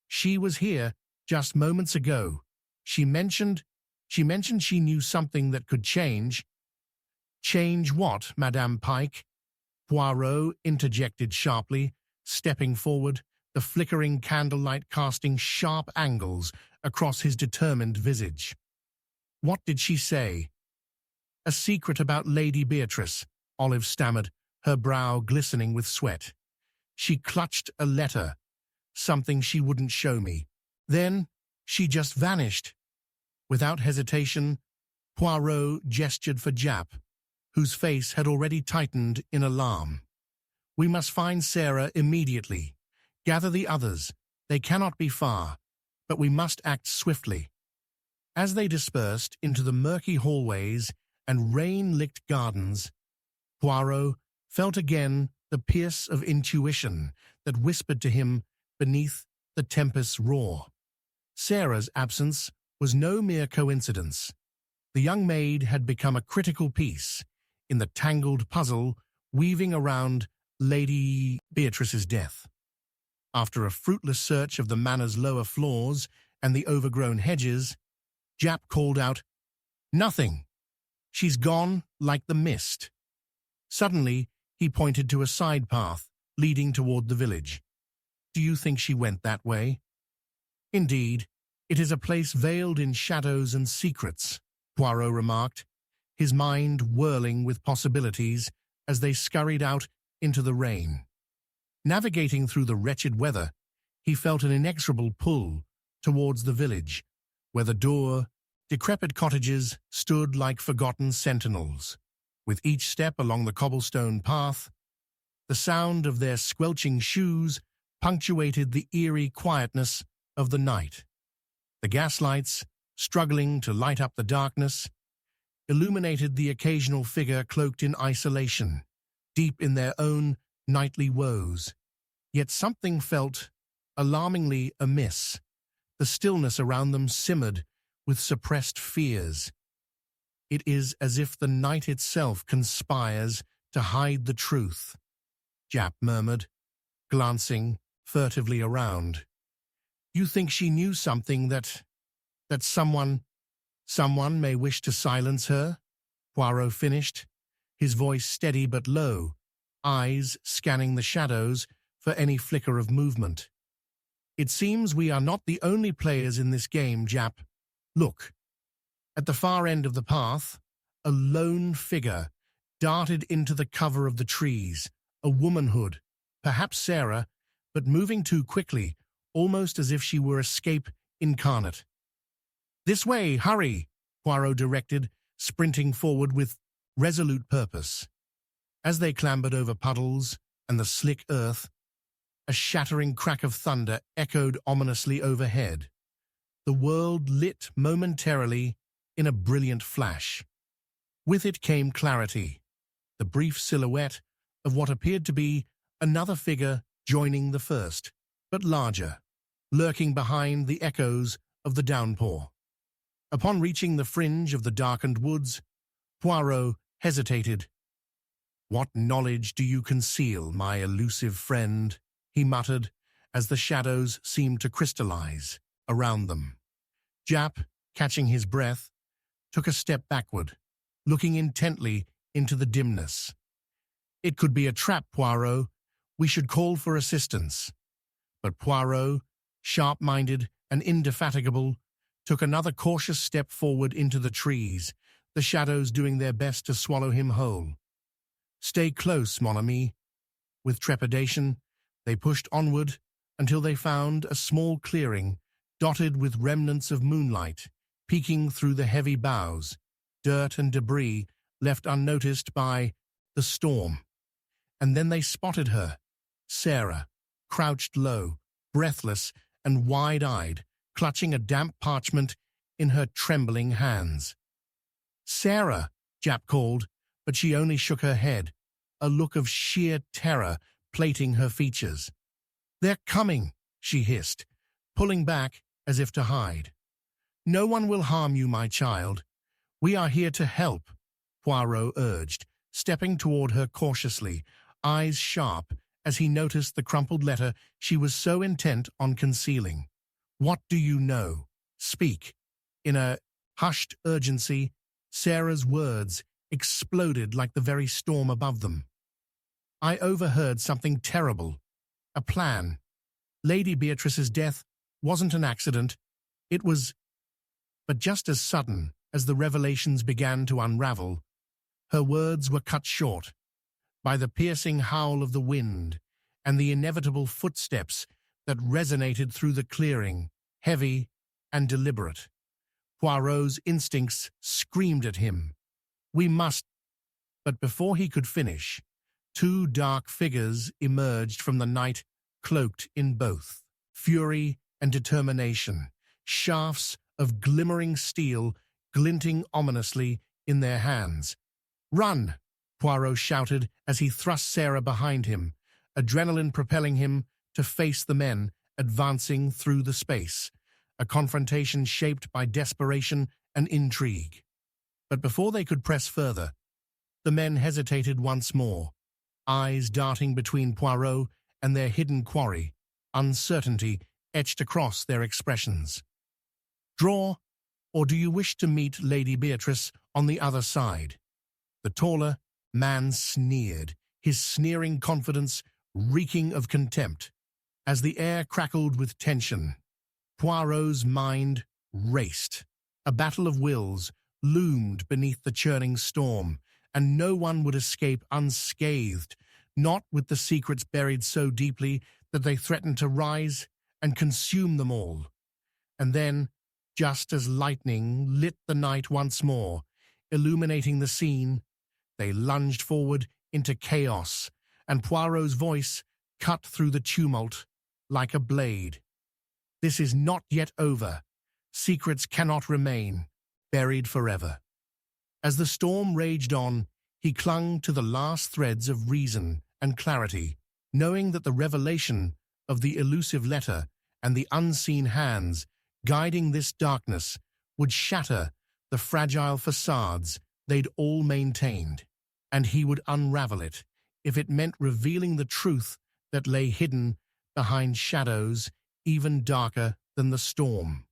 [SPEAKER 1] "She was here just moments ago. She mentioned she knew something that could change." "Change what, Madame Pike?" Poirot interjected sharply, stepping forward, the flickering candlelight casting sharp angles across his determined visage. "What did she say?" "A secret about Lady Beatrice," Olive stammered, her brow glistening with sweat. "She clutched a letter, something she wouldn't show me. Then she just vanished." Without hesitation, Poirot gestured for Jap, whose face had already tightened in alarm. "We must find Sarah immediately. Gather the others. They cannot be far, but we must act swiftly." As they dispersed into the murky hallways and rain-licked gardens, Poirot felt again the pierce of intuition that whispered to him beneath the tempest's roar. Sarah's absence was no mere coincidence. The young maid had become a critical piece in the tangled puzzle weaving around Lady Beatrice's death. After a fruitless search of the manor's lower floors and the overgrown hedges, Jap called out, "Nothing! She's gone like the mist." Suddenly, he pointed to a side path leading toward the village. "Do you think she went that way?" "Indeed, it is a place veiled in shadows and secrets," Poirot remarked, his mind whirling with possibilities as they scurried out into the rain. Navigating through the wretched weather, he felt an inexorable pull towards the village, where the decrepit cottages stood like forgotten sentinels. With each step along the cobblestone path, the sound of their squelching shoes punctuated the eerie quietness of the night. The gaslights, struggling to light up the darkness, illuminated the occasional figure cloaked in isolation, deep in their own nightly woes. Yet something felt alarmingly amiss. The stillness around them simmered with suppressed fears. "It is as if the night itself conspires to hide the truth," Jap murmured, glancing furtively around. "You think she knew something that someone may wish to silence her?" Poirot finished, his voice steady but low, eyes scanning the shadows for any flicker of movement. "It seems we are not the only players in this game, Jap. Look." At the far end of the path, a lone figure darted into the cover of the trees, a womanhood, perhaps Sarah, but moving too quickly, almost as if she were escape incarnate. "This way, hurry," Poirot directed, sprinting forward with resolute purpose. As they clambered over puddles and the slick earth, a shattering crack of thunder echoed ominously overhead. The world lit momentarily in a brilliant flash. With it came clarity, the brief silhouette of what appeared to be another figure joining the first, but larger, lurking behind the echoes of the downpour. Upon reaching the fringe of the darkened woods, Poirot hesitated. "What knowledge do you conceal, my elusive friend?" he muttered, as the shadows seemed to crystallize around them. Jap, catching his breath, took a step backward, looking intently into the dimness. "It could be a trap, Poirot. We should call for assistance." But Poirot, sharp-minded and indefatigable, took another cautious step forward into the trees, the shadows doing their best to swallow him whole. "Stay close, mon ami." With trepidation, they pushed onward until they found a small clearing dotted with remnants of moonlight peeking through the heavy boughs, dirt and debris left unnoticed by the storm. And then they spotted her, Sarah, crouched low, breathless and wide-eyed, clutching a damp parchment in her trembling hands. "Sarah," Japp called, but she only shook her head, a look of sheer terror plating her features. "They're coming," she hissed, pulling back as if to hide. "No one will harm you, my child. We are here to help," Poirot urged, stepping toward her cautiously, eyes sharp as he noticed the crumpled letter she was so intent on concealing. "What do you know? Speak." In a hushed urgency, Sarah's words exploded like the very storm above them. "I overheard something terrible. A plan. Lady Beatrice's death wasn't an accident. It was—" But just as sudden as the revelations began to unravel, her words were cut short by the piercing howl of the wind and the inevitable footsteps that resonated through the clearing, heavy and deliberate. Poirot's instincts screamed at him. "We must—" But before he could finish, two dark figures emerged from the night, cloaked in both fury and determination, shafts of glimmering steel glinting ominously in their hands. "Run!" Poirot shouted as he thrust Sarah behind him, adrenaline propelling him to face the men advancing through the space, a confrontation shaped by desperation and intrigue. But before they could press further, the men hesitated once more, eyes darting between Poirot and their hidden quarry, uncertainty etched across their expressions. "Draw, or do you wish to meet Lady Beatrice on the other side?" The taller man sneered, his sneering confidence reeking of contempt. As the air crackled with tension, Poirot's mind raced. A battle of wills loomed beneath the churning storm, and no one would escape unscathed, not with the secrets buried so deeply that they threatened to rise and consume them all. And then, just as lightning lit the night once more, illuminating the scene, they lunged forward into chaos, and Poirot's voice cut through the tumult like a blade. "This is not yet over. Secrets cannot remain, buried forever." As the storm raged on, he clung to the last threads of reason and clarity, knowing that the revelation of the elusive letter and the unseen hands guiding this darkness would shatter the fragile facades they'd all maintained, and he would unravel it if it meant revealing the truth that lay hidden behind shadows even darker than the storm.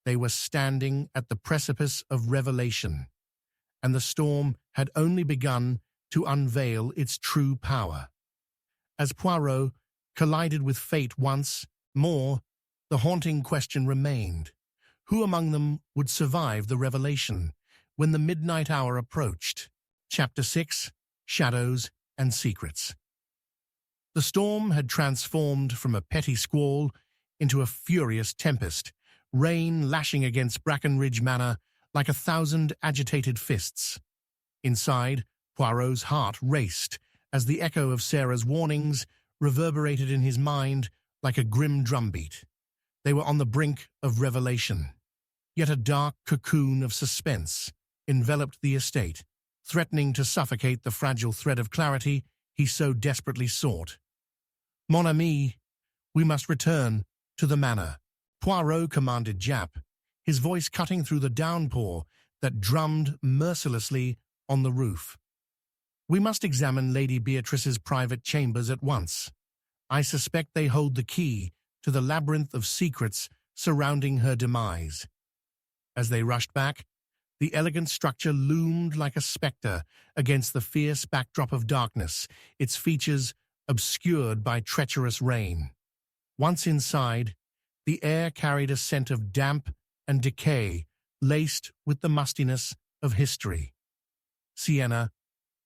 [SPEAKER 1] They were standing at the precipice of revelation, and the storm had only begun to unveil its true power. As Poirot collided with fate once more, the haunting question remained: who among them would survive the revelation when the midnight hour approached? Chapter 6: Shadows and Secrets. The storm had transformed from a petty squall into a furious tempest, rain lashing against Brackenridge Manor like 1,000 agitated fists. Inside, Poirot's heart raced as the echo of Sarah's warnings reverberated in his mind like a grim drumbeat. They were on the brink of revelation. Yet a dark cocoon of suspense enveloped the estate, threatening to suffocate the fragile thread of clarity he so desperately sought. "Mon ami, we must return to the manor," Poirot commanded Japp, his voice cutting through the downpour that drummed mercilessly on the roof. "We must examine Lady Beatrice's private chambers at once. I suspect they hold the key to the labyrinth of secrets surrounding her demise." As they rushed back, The elegant structure loomed like a spectre against the fierce backdrop of darkness, its features obscured by treacherous rain. Once inside, the air carried a scent of damp and decay, laced with the mustiness of history. Sienna,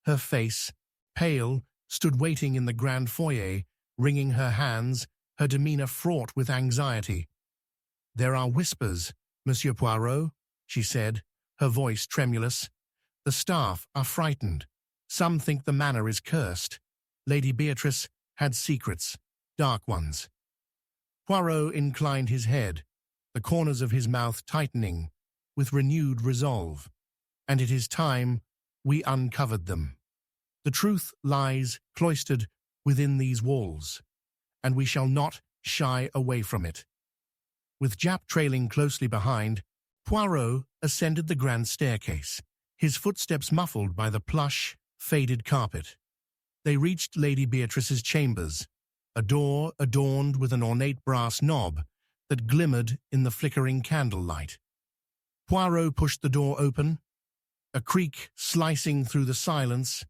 [SPEAKER 1] her face pale, stood waiting in the grand foyer, wringing her hands, her demeanor fraught with anxiety. "There are whispers, Monsieur Poirot," she said, her voice tremulous. "The staff are frightened. Some think the manor is cursed. Lady Beatrice had secrets, dark ones." Poirot inclined his head, the corners of his mouth tightening, with renewed resolve. "And it is time we uncovered them. The truth lies cloistered within these walls, and we shall not shy away from it." With Japp trailing closely behind, Poirot ascended the grand staircase, his footsteps muffled by the plush, faded carpet. They reached Lady Beatrice's chambers, a door adorned with an ornate brass knob that glimmered in the flickering candlelight. Poirot pushed the door open, a creak slicing through the silence,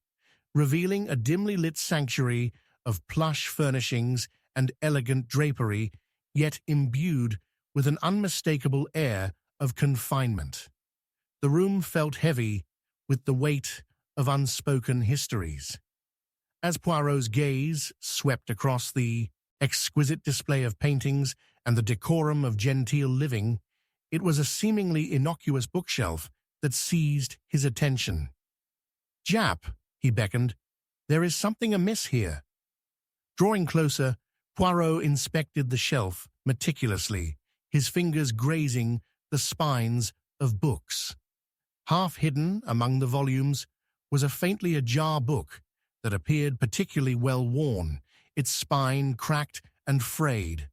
[SPEAKER 1] revealing a dimly lit sanctuary of plush furnishings and elegant drapery, yet imbued with an unmistakable air of confinement. The room felt heavy with the weight of unspoken histories. As Poirot's gaze swept across the exquisite display of paintings and the decorum of genteel living, it was a seemingly innocuous bookshelf that seized his attention. "Japp," he beckoned, "there is something amiss here." Drawing closer, Poirot inspected the shelf meticulously, his fingers grazing the spines of books. Half hidden among the volumes was a faintly ajar book that appeared particularly well worn, its spine cracked and frayed.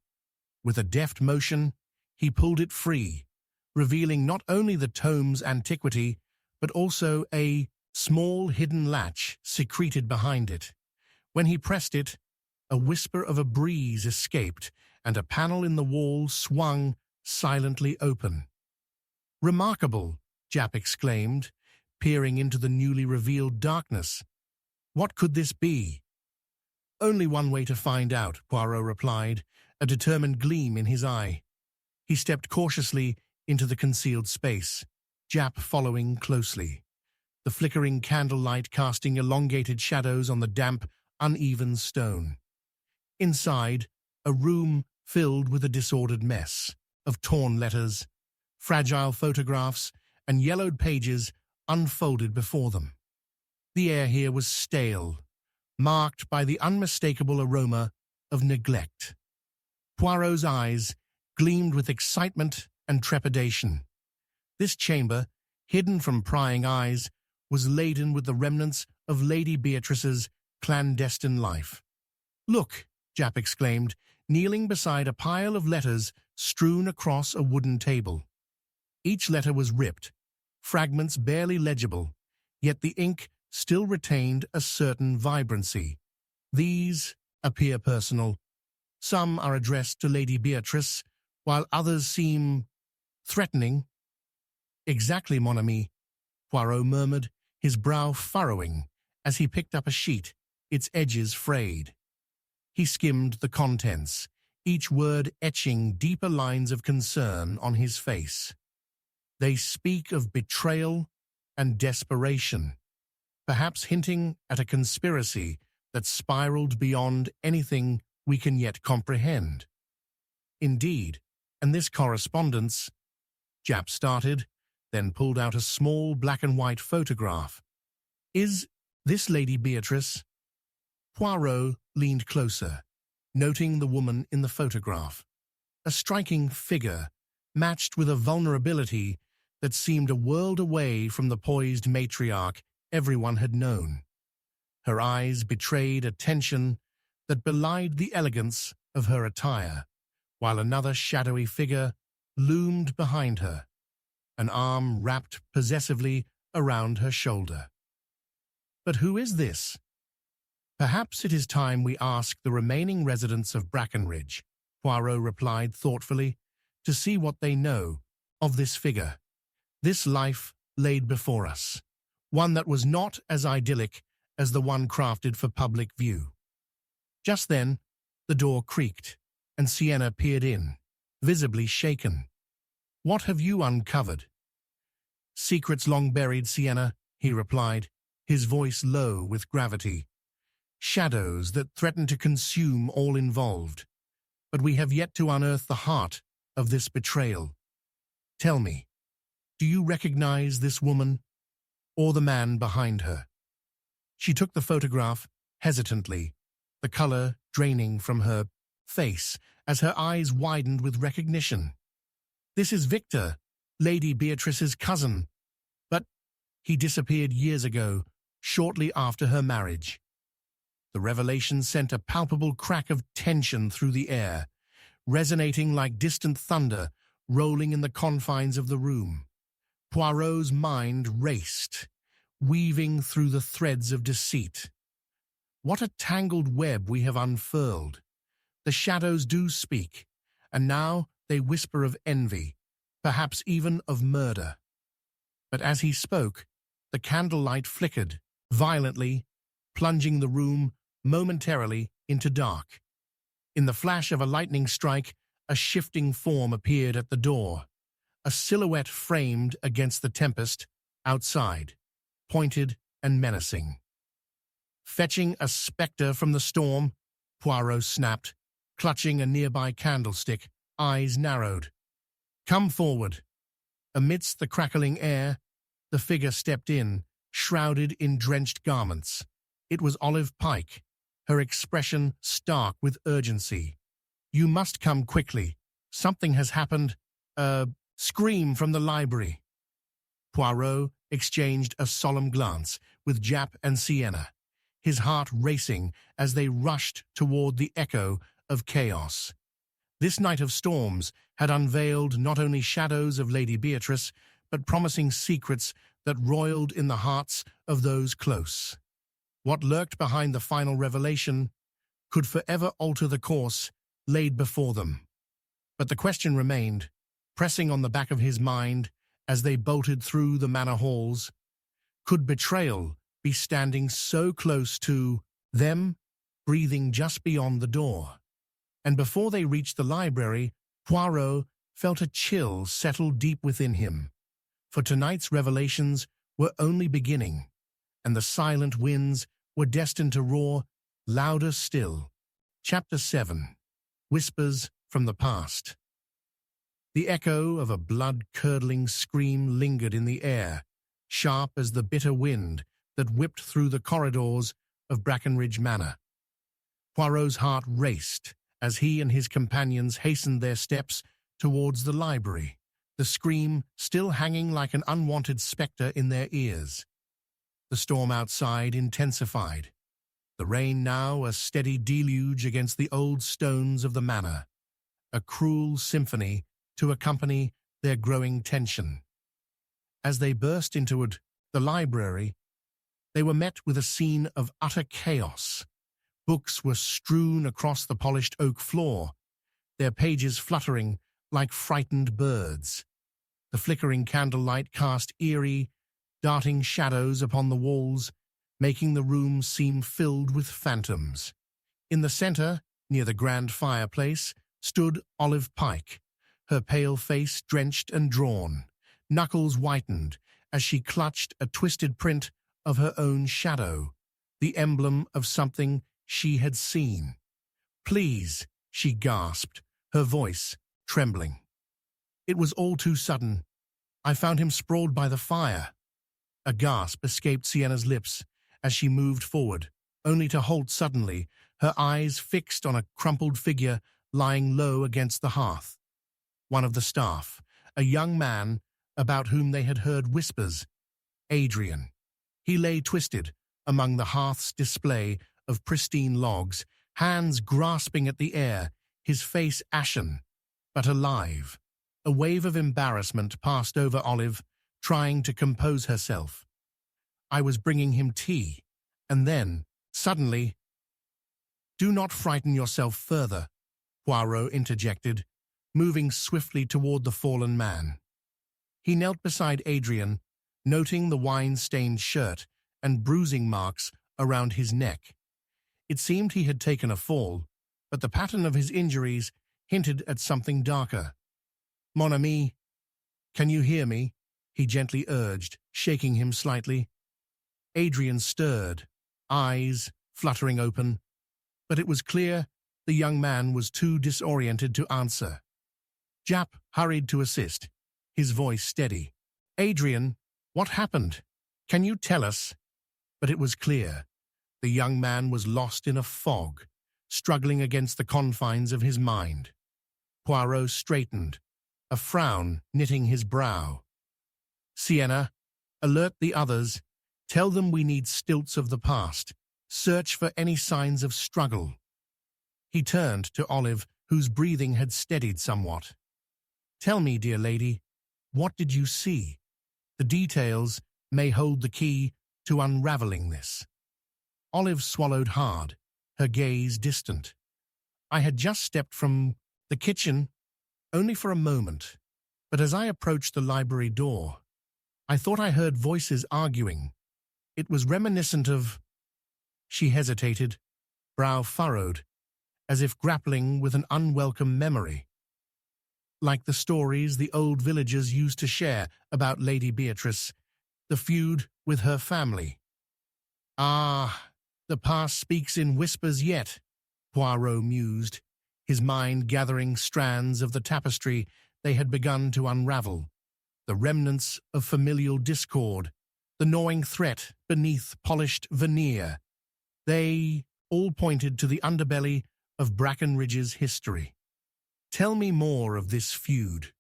[SPEAKER 1] With a deft motion, he pulled it free, revealing not only the tome's antiquity, but also a small hidden latch secreted behind it. When he pressed it, a whisper of a breeze escaped, and a panel in the wall swung silently open. "Remarkable," Japp exclaimed, peering into the newly revealed darkness. "What could this be?" "Only one way to find out," Poirot replied, a determined gleam in his eye. He stepped cautiously into the concealed space, Japp following closely, the flickering candlelight casting elongated shadows on the damp, uneven stone. Inside, a room filled with a disordered mess of torn letters, fragile photographs, and yellowed pages unfolded before them. The air here was stale, marked by the unmistakable aroma of neglect. Poirot's eyes gleamed with excitement and trepidation. This chamber, hidden from prying eyes, was laden with the remnants of Lady Beatrice's clandestine life. "Look," Japp exclaimed, kneeling beside a pile of letters strewn across a wooden table. Each letter was ripped, fragments barely legible, yet the ink still retained a certain vibrancy. These appear personal. Some are addressed to Lady Beatrice, while others seem threatening. "Exactly, mon ami," Poirot murmured, his brow furrowing as he picked up a sheet, its edges frayed. He skimmed the contents, each word etching deeper lines of concern on his face. They speak of betrayal and desperation, perhaps hinting at a conspiracy that spiraled beyond anything we can yet comprehend. Indeed, and this correspondence, Japp started, then pulled out a small black-and-white photograph. "Is this Lady Beatrice?" Poirot leaned closer, noting the woman in the photograph. A striking figure, matched with a vulnerability that seemed a world away from the poised matriarch everyone had known. Her eyes betrayed a tension that belied the elegance of her attire, while another shadowy figure loomed behind her, an arm wrapped possessively around her shoulder. "But who is this?" "Perhaps it is time we ask the remaining residents of Brackenridge," Poirot replied thoughtfully, "to see what they know of this figure. This life laid before us, one that was not as idyllic as the one crafted for public view. Just then, the door creaked, and Sienna peered in, visibly shaken. "What have you uncovered?" "Secrets long buried, Sienna," he replied, his voice low with gravity. "Shadows that threaten to consume all involved. But we have yet to unearth the heart of this betrayal. Tell me, do you recognize this woman, or the man behind her?" She took the photograph hesitantly, the color draining from her face as her eyes widened with recognition. "This is Victor, Lady Beatrice's cousin, but he disappeared years ago, shortly after her marriage." The revelation sent a palpable crack of tension through the air, resonating like distant thunder rolling in the confines of the room. Poirot's mind raced, weaving through the threads of deceit. What a tangled web we have unfurled. The shadows do speak, and now they whisper of envy, perhaps even of murder. But as he spoke, the candlelight flickered, violently, plunging the room momentarily into dark. In the flash of a lightning strike, a shifting form appeared at the door, a silhouette framed against the tempest outside, pointed and menacing. "Fetching a spectre from the storm," Poirot snapped, clutching a nearby candlestick, eyes narrowed. "Come forward." Amidst the crackling air, the figure stepped in, shrouded in drenched garments. It was Olive Pike, her expression stark with urgency. "You must come quickly. Something has happened. A scream from the library." Poirot exchanged a solemn glance with Jap and Sienna, his heart racing as they rushed toward the echo of chaos. This night of storms had unveiled not only shadows of Lady Beatrice, but promising secrets that roiled in the hearts of those close. What lurked behind the final revelation could forever alter the course laid before them. But the question remained, pressing on the back of his mind as they bolted through the manor halls. Could betrayal be standing so close to them, breathing just beyond the door? And before they reached the library, Poirot felt a chill settle deep within him. For tonight's revelations were only beginning, and the silent winds were destined to roar louder still. Chapter 7. Whispers from the Past. The echo of a blood-curdling scream lingered in the air, sharp as the bitter wind that whipped through the corridors of Brackenridge Manor. Poirot's heart raced as he and his companions hastened their steps towards the library, the scream still hanging like an unwanted spectre in their ears. The storm outside intensified, the rain now a steady deluge against the old stones of the manor, a cruel symphony to accompany their growing tension. As they burst into the library, they were met with a scene of utter chaos. Books were strewn across the polished oak floor, their pages fluttering like frightened birds. The flickering candlelight cast eerie, darting shadows upon the walls, making the room seem filled with phantoms. In the center, near the grand fireplace, stood Olive Pike, her pale face drenched and drawn, knuckles whitened as she clutched a twisted print of her own shadow, the emblem of something she had seen. "Please," she gasped, her voice trembling. "It was all too sudden. I found him sprawled by the fire." A gasp escaped Sienna's lips as she moved forward, only to halt suddenly, her eyes fixed on a crumpled figure lying low against the hearth. One of the staff, a young man about whom they had heard whispers, Adrian. He lay twisted among the hearth's display of pristine logs, hands grasping at the air, his face ashen, but alive. A wave of embarrassment passed over Olive, trying to compose herself. "I was bringing him tea, and then, suddenly—" "Do not frighten yourself further," Poirot interjected, moving swiftly toward the fallen man. He knelt beside Adrian, noting the wine-stained shirt and bruising marks around his neck. It seemed he had taken a fall, but the pattern of his injuries hinted at something darker. "Mon ami, can you hear me?" he gently urged, shaking him slightly. Adrian stirred, eyes fluttering open, but it was clear the young man was too disoriented to answer. Jap hurried to assist, his voice steady. "Adrian, what happened? Can you tell us?" But it was clear. The young man was lost in a fog, struggling against the confines of his mind. Poirot straightened, a frown knitting his brow. "Sienna, alert the others. Tell them we need stilts of the past. Search for any signs of struggle." He turned to Olive, whose breathing had steadied somewhat. "Tell me, dear lady, what did you see? The details may hold the key to unraveling this." Olive swallowed hard, her gaze distant. "I had just stepped from the kitchen, only for a moment, but as I approached the library door, I thought I heard voices arguing. It was reminiscent of—" She hesitated, brow furrowed, as if grappling with an unwelcome memory. "Like the stories the old villagers used to share about Lady Beatrice, the feud with her family." "Ah, the past speaks in whispers yet," Poirot mused, his mind gathering strands of the tapestry they had begun to unravel, the remnants of familial discord, the gnawing threat beneath polished veneer. They all pointed to the underbelly of Brackenridge's history. "Tell me more of this feud."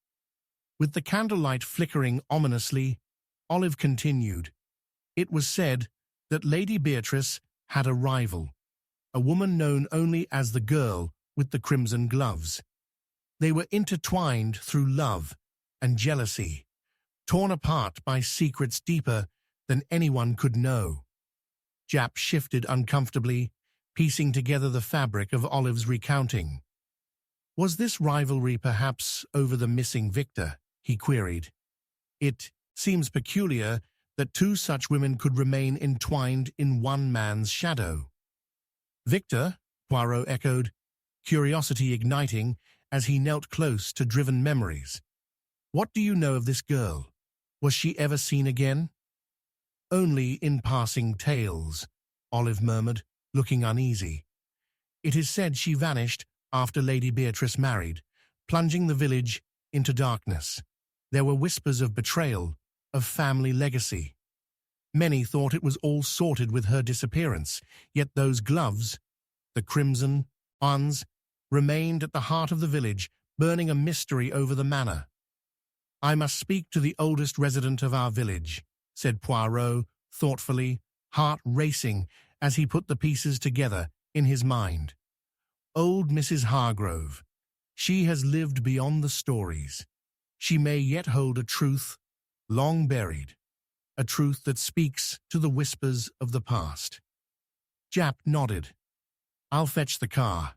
[SPEAKER 1] With the candlelight flickering ominously, Olive continued. "It was said that Lady Beatrice had a rival, a woman known only as the girl with the crimson gloves. They were intertwined through love and jealousy, torn apart by secrets deeper than anyone could know." Jap shifted uncomfortably, piecing together the fabric of Olive's recounting. "Was this rivalry perhaps over the missing Victor?" he queried. "It seems peculiar that two such women could remain entwined in one man's shadow." "Victor?" Poirot echoed, curiosity igniting as he knelt close to driven memories. "What do you know of this girl? Was she ever seen again?" "Only in passing tales," Olive murmured, looking uneasy. "It is said she vanished after Lady Beatrice married, plunging the village into darkness. There were whispers of betrayal, of family legacy. Many thought it was all sorted with her disappearance, yet those gloves, the crimson ones, remained at the heart of the village, burning a mystery over the manor." "I must speak to the oldest resident of our village," said Poirot thoughtfully, heart racing as he put the pieces together in his mind. "Old Mrs. Hargrove. She has lived beyond the stories. She may yet hold a truth long buried, a truth that speaks to the whispers of the past." Jap nodded. "I'll fetch the car.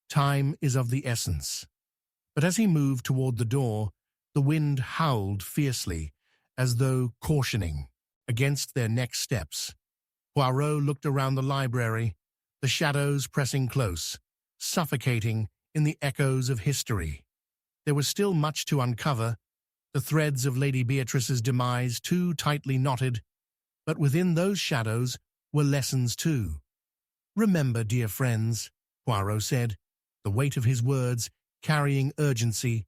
[SPEAKER 1] Time is of the essence." But as he moved toward the door, the wind howled fiercely, as though cautioning against their next steps. Poirot looked around the library, the shadows pressing close, suffocating in the echoes of history. There was still much to uncover, the threads of Lady Beatrice's demise too tightly knotted, but within those shadows were lessons too. "Remember, dear friends," Poirot said, the weight of his words carrying urgency,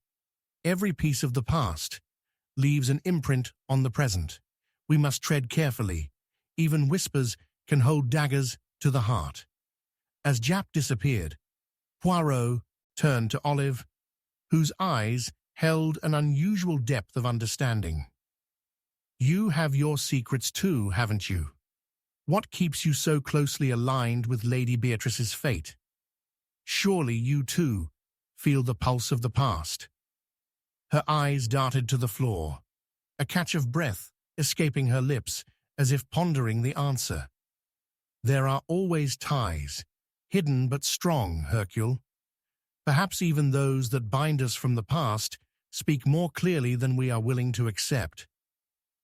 [SPEAKER 1] "every piece of the past leaves an imprint on the present. We must tread carefully. Even whispers can hold daggers to the heart." As Jap disappeared, Poirot turned to Olive, whose eyes held an unusual depth of understanding. "You have your secrets too, haven't you? What keeps you so closely aligned with Lady Beatrice's fate? Surely you too feel the pulse of the past." Her eyes darted to the floor, a catch of breath escaping her lips as if pondering the answer. "There are always ties, hidden but strong, Hercule. Perhaps even those that bind us from the past speak more clearly than we are willing to accept."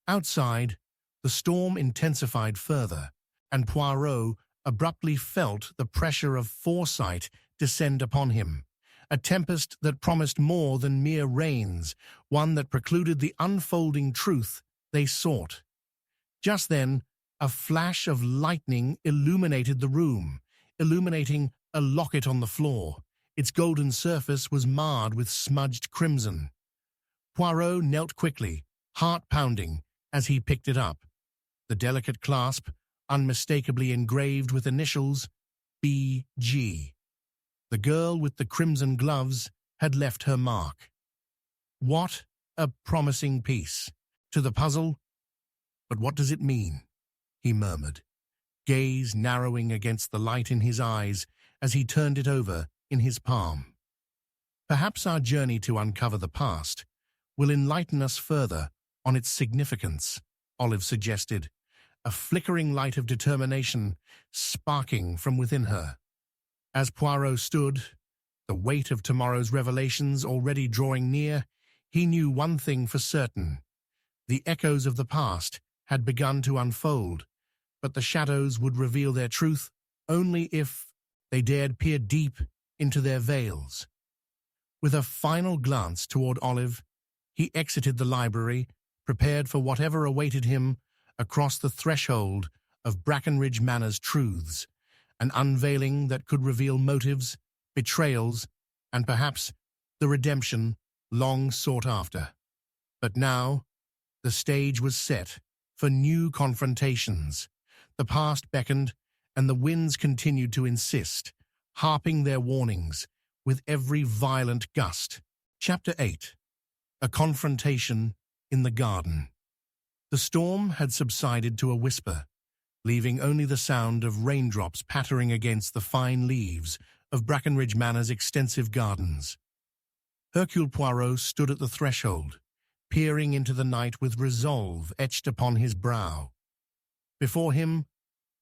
[SPEAKER 1] Outside, the storm intensified further, and Poirot abruptly felt the pressure of foresight descend upon him, a tempest that promised more than mere rains, one that precluded the unfolding truth they sought. Just then, a flash of lightning illuminated the room, illuminating a locket on the floor. Its golden surface was marred with smudged crimson. Poirot knelt quickly, heart pounding, as he picked it up. The delicate clasp, unmistakably engraved with initials B.G. The girl with the crimson gloves had left her mark. What a promising piece to the puzzle. But what does it mean? He murmured, gaze narrowing against the light in his eyes as he turned it over in his palm. Perhaps our journey to uncover the past will enlighten us further on its significance, Olive suggested, a flickering light of determination sparking from within her. As Poirot stood, the weight of tomorrow's revelations already drawing near, he knew one thing for certain. The echoes of the past had begun to unfold, but the shadows would reveal their truth only if they dared peer deep into their veils. With a final glance toward Olive, he exited the library, prepared for whatever awaited him across the threshold of Brackenridge Manor's truths, an unveiling that could reveal motives, betrayals, and perhaps the redemption long sought after. But now, the stage was set for new confrontations. The past beckoned, and the winds continued to insist, harping their warnings with every violent gust. Chapter 8. A Confrontation in the Garden. The storm had subsided to a whisper, leaving only the sound of raindrops pattering against the fine leaves of Brackenridge Manor's extensive gardens. Hercule Poirot stood at the threshold, peering into the night with resolve etched upon his brow. Before him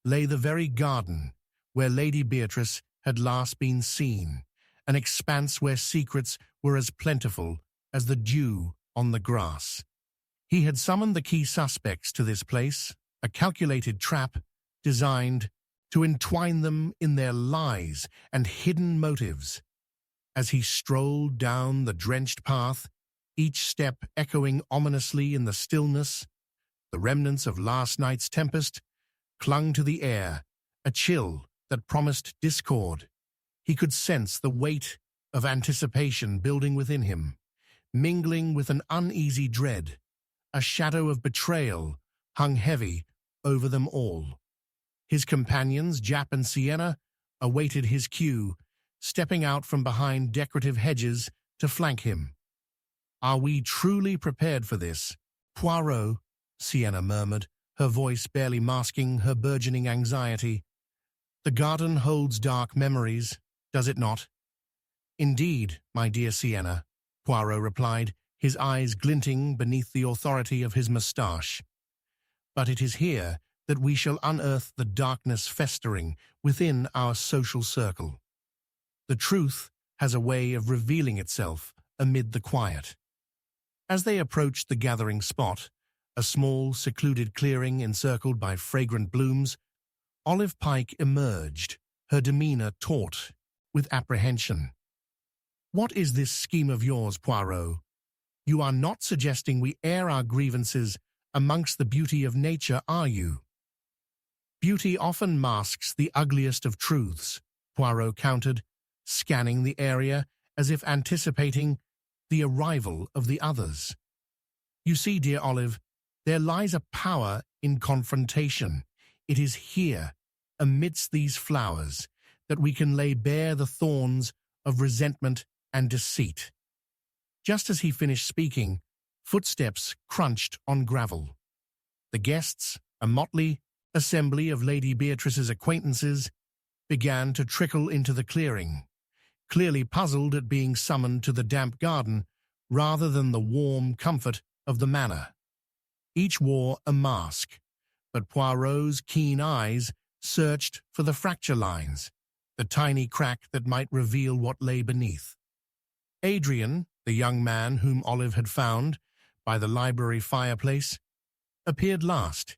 [SPEAKER 1] lay the very garden where Lady Beatrice had last been seen, an expanse where secrets were as plentiful as the dew on the grass. He had summoned the key suspects to this place, a calculated trap designed to entwine them in their lies and hidden motives. As he strolled down the drenched path, each step echoing ominously in the stillness, the remnants of last night's tempest clung to the air, a chill that promised discord. He could sense the weight of anticipation building within him, mingling with an uneasy dread. A shadow of betrayal hung heavy over them all. His companions, Jap and Sienna, awaited his cue, stepping out from behind decorative hedges to flank him. "Are we truly prepared for this, Poirot?" Sienna murmured, her voice barely masking her burgeoning anxiety. "The garden holds dark memories, does it not?" "Indeed, my dear Sienna," Poirot replied, his eyes glinting beneath the authority of his moustache. "But it is here that we shall unearth the darkness festering within our social circle. The truth has a way of revealing itself amid the quiet." As they approached the gathering spot, a small, secluded clearing encircled by fragrant blooms, Olive Pike emerged, her demeanor taut with apprehension. "What is this scheme of yours, Poirot? You are not suggesting we air our grievances amongst the beauty of nature, are you?" "Beauty often masks the ugliest of truths," Poirot countered, scanning the area as if anticipating the arrival of the others. "You see, dear Olive, there lies a power in confrontation. It is here, amidst these flowers, that we can lay bare the thorns of resentment and deceit." Just as he finished speaking, footsteps crunched on gravel. The guests, a motley assembly of Lady Beatrice's acquaintances, began to trickle into the clearing, clearly puzzled at being summoned to the damp garden rather than the warm comfort of the manor. Each wore a mask, but Poirot's keen eyes searched for the fracture lines, the tiny crack that might reveal what lay beneath. Adrian, the young man whom Olive had found by the library fireplace, appeared last,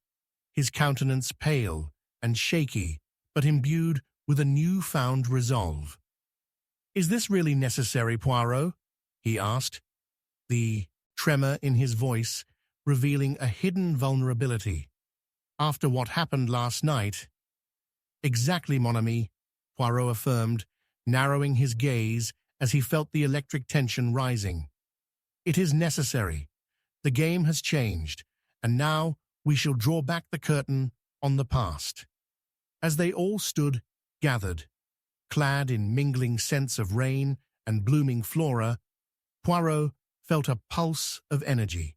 [SPEAKER 1] his countenance pale and shaky, but imbued with a new-found resolve. "Is this really necessary, Poirot?" he asked, the tremor in his voice revealing a hidden vulnerability. "After what happened last night—" "Exactly, mon ami," Poirot affirmed, narrowing his gaze as he felt the electric tension rising. "It is necessary. The game has changed, and now we shall draw back the curtain on the past." As they all stood, gathered, clad in mingling scents of rain and blooming flora, Poirot felt a pulse of energy.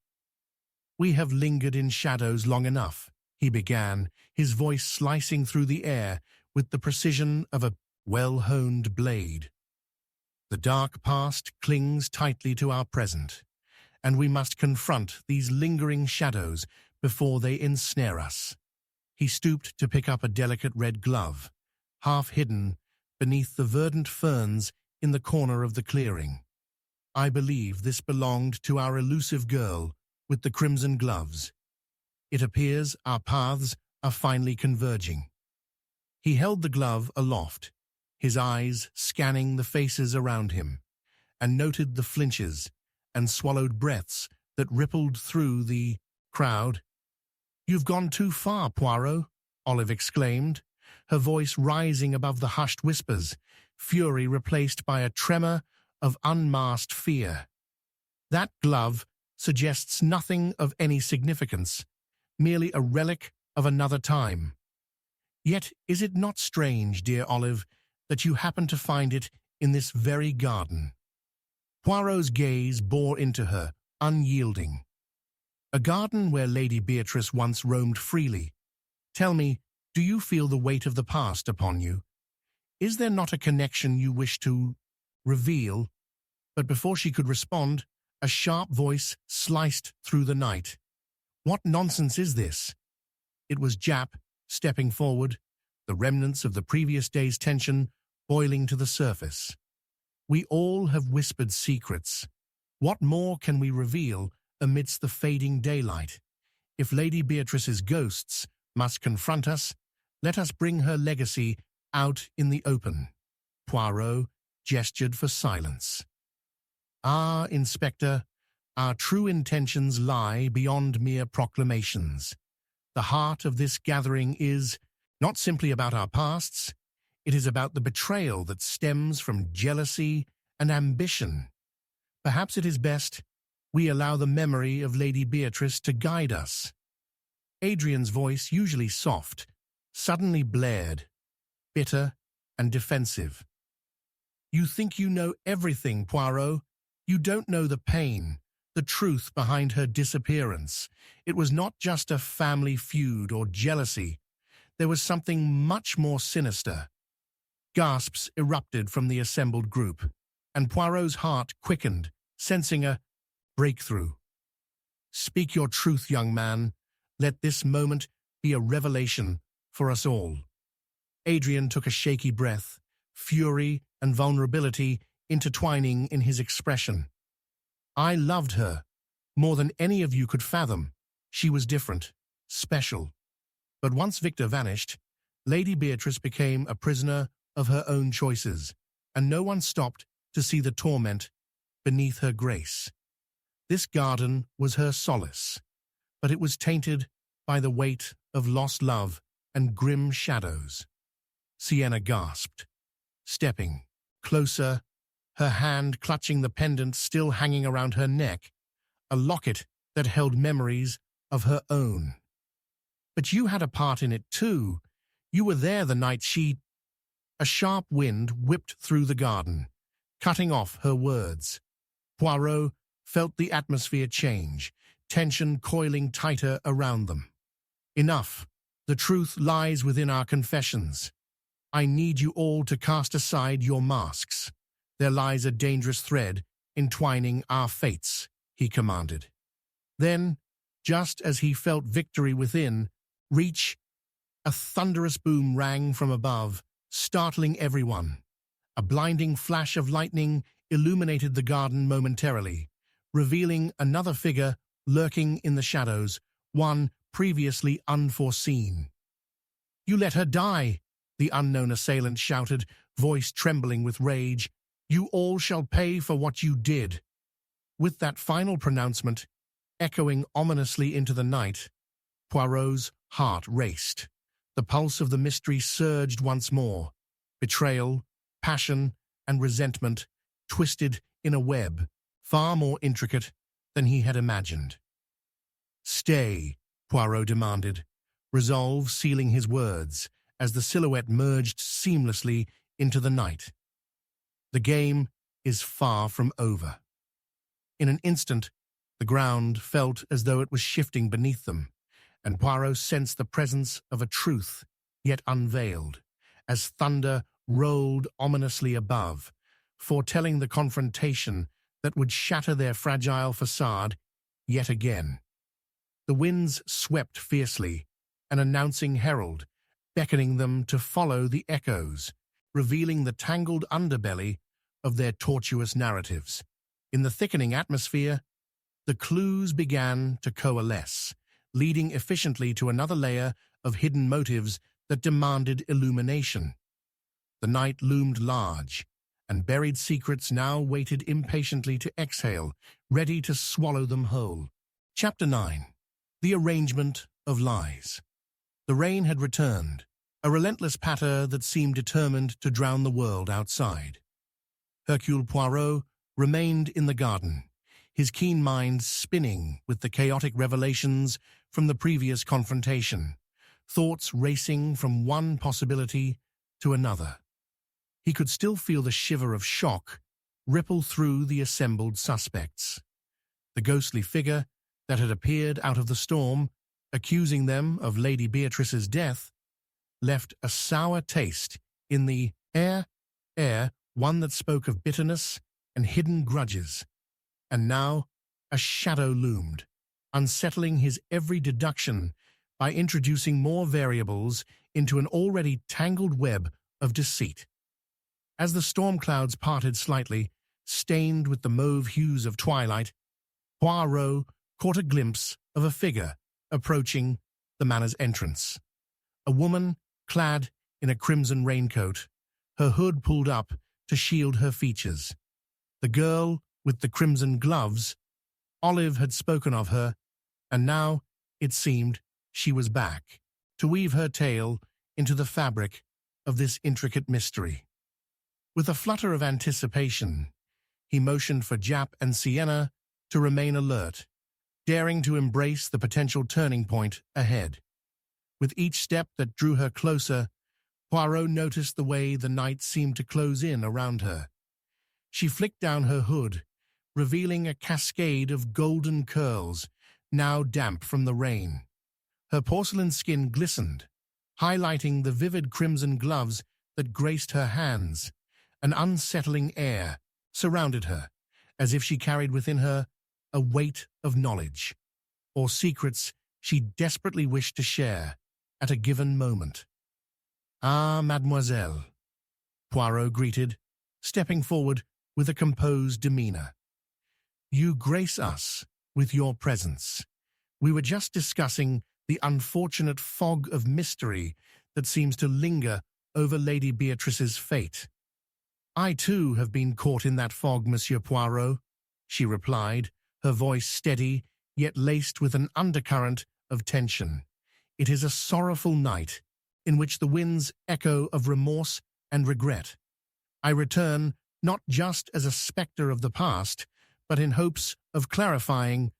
[SPEAKER 1] "We have lingered in shadows long enough," he began, his voice slicing through the air with the precision of a well-honed blade. "The dark past clings tightly to our present, and we must confront these lingering shadows before they ensnare us." He stooped to pick up a delicate red glove, half hidden beneath the verdant ferns in the corner of the clearing. "I believe this belonged to our elusive girl with the crimson gloves. It appears our paths are finally converging." He held the glove aloft, his eyes scanning the faces around him, and noted the flinches and swallowed breaths that rippled through the crowd. "You've gone too far, Poirot," Olive exclaimed, her voice rising above the hushed whispers, fury replaced by a tremor of unmasked fear. "That glove suggests nothing of any significance, merely a relic of another time. Yet is it not strange, dear Olive, that you happen to find it in this very garden?" Poirot's gaze bore into her, unyielding. "A garden where Lady Beatrice once roamed freely. Tell me, do you feel the weight of the past upon you? Is there not a connection you wish to reveal?" But before she could respond, a sharp voice sliced through the night. "What nonsense is this?" It was Japp, stepping forward, the remnants of the previous day's tension boiling to the surface. "We all have whispered secrets. What more can we reveal amidst the fading daylight? If Lady Beatrice's ghosts must confront us, let us bring her legacy out in the open." Poirot gestured for silence. "Ah, Inspector, our true intentions lie beyond mere proclamations. The heart of this gathering is not simply about our pasts, it is about the betrayal that stems from jealousy and ambition. Perhaps it is best we allow the memory of Lady Beatrice to guide us." Adrian's voice, usually soft, suddenly blared, bitter and defensive. "You think you know everything, Poirot. You don't know the pain, the truth behind her disappearance. It was not just a family feud or jealousy. There was something much more sinister." Gasps erupted from the assembled group, and Poirot's heart quickened, sensing a breakthrough. "Speak your truth, young man. Let this moment be a revelation for us all." Adrian took a shaky breath, fury and vulnerability intertwining in his expression. "I loved her, more than any of you could fathom. She was different, special. But once Victor vanished, Lady Beatrice became a prisoner of her own choices, and no one stopped to see the torment beneath her grace. This garden was her solace, but it was tainted by the weight of lost love and grim shadows." Sienna gasped, stepping closer, her hand clutching the pendant still hanging around her neck, a locket that held memories of her own. "But you had a part in it too. You were there the night she—" A sharp wind whipped through the garden, cutting off her words. Poirot felt the atmosphere change, tension coiling tighter around them. "Enough. The truth lies within our confessions. I need you all to cast aside your masks. There lies a dangerous thread entwining our fates," he commanded. Then, just as he felt victory within reach, a thunderous boom rang from above, startling everyone. A blinding flash of lightning illuminated the garden momentarily, revealing another figure lurking in the shadows, one previously unforeseen. "You let her die," the unknown assailant shouted, voice trembling with rage. "You all shall pay for what you did." With that final pronouncement, echoing ominously into the night, Poirot's heart raced. The pulse of the mystery surged once more. Betrayal, passion, and resentment twisted in a web far more intricate than he had imagined. "Stay," Poirot demanded, resolve sealing his words as the silhouette merged seamlessly into the night. "The game is far from over." In an instant, the ground felt as though it was shifting beneath them, and Poirot sensed the presence of a truth yet unveiled, as thunder rolled ominously above, foretelling the confrontation that would shatter their fragile facade yet again. The winds swept fiercely, an announcing herald, beckoning them to follow the echoes, revealing the tangled underbelly of their tortuous narratives. In the thickening atmosphere, the clues began to coalesce, leading efficiently to another layer of hidden motives that demanded illumination. The night loomed large, and buried secrets now waited impatiently to exhale, ready to swallow them whole. Chapter 9. The Arrangement of Lies. The rain had returned, a relentless patter that seemed determined to drown the world outside. Hercule Poirot remained in the garden, his keen mind spinning with the chaotic revelations from the previous confrontation, thoughts racing from one possibility to another. He could still feel the shiver of shock ripple through the assembled suspects. The ghostly figure that had appeared out of the storm, accusing them of Lady Beatrice's death, left a sour taste in the air, one that spoke of bitterness and hidden grudges. And now a shadow loomed, unsettling his every deduction by introducing more variables into an already tangled web of deceit. As the storm clouds parted slightly, stained with the mauve hues of twilight, Poirot caught a glimpse of a figure approaching the manor's entrance. A woman clad in a crimson raincoat, her hood pulled up to shield her features. The girl with the crimson gloves, Olive had spoken of her, and now, it seemed, she was back, to weave her tale into the fabric of this intricate mystery. With a flutter of anticipation, he motioned for Jap and Sienna to remain alert, daring to embrace the potential turning point ahead. With each step that drew her closer, Poirot noticed the way the night seemed to close in around her. She flicked down her hood, revealing a cascade of golden curls, now damp from the rain. Her porcelain skin glistened, highlighting the vivid crimson gloves that graced her hands. An unsettling air surrounded her, as if she carried within her a weight of knowledge, or secrets she desperately wished to share at a given moment. "Ah, mademoiselle," Poirot greeted, stepping forward with a composed demeanor. "You grace us with your presence. We were just discussing the unfortunate fog of mystery that seems to linger over Lady Beatrice's fate." "I too have been caught in that fog, Monsieur Poirot," she replied, her voice steady yet laced with an undercurrent of tension. "It is a sorrowful night, in which the winds echo of remorse and regret. I return not just as a spectre of the past, but in hopes of clarifying—"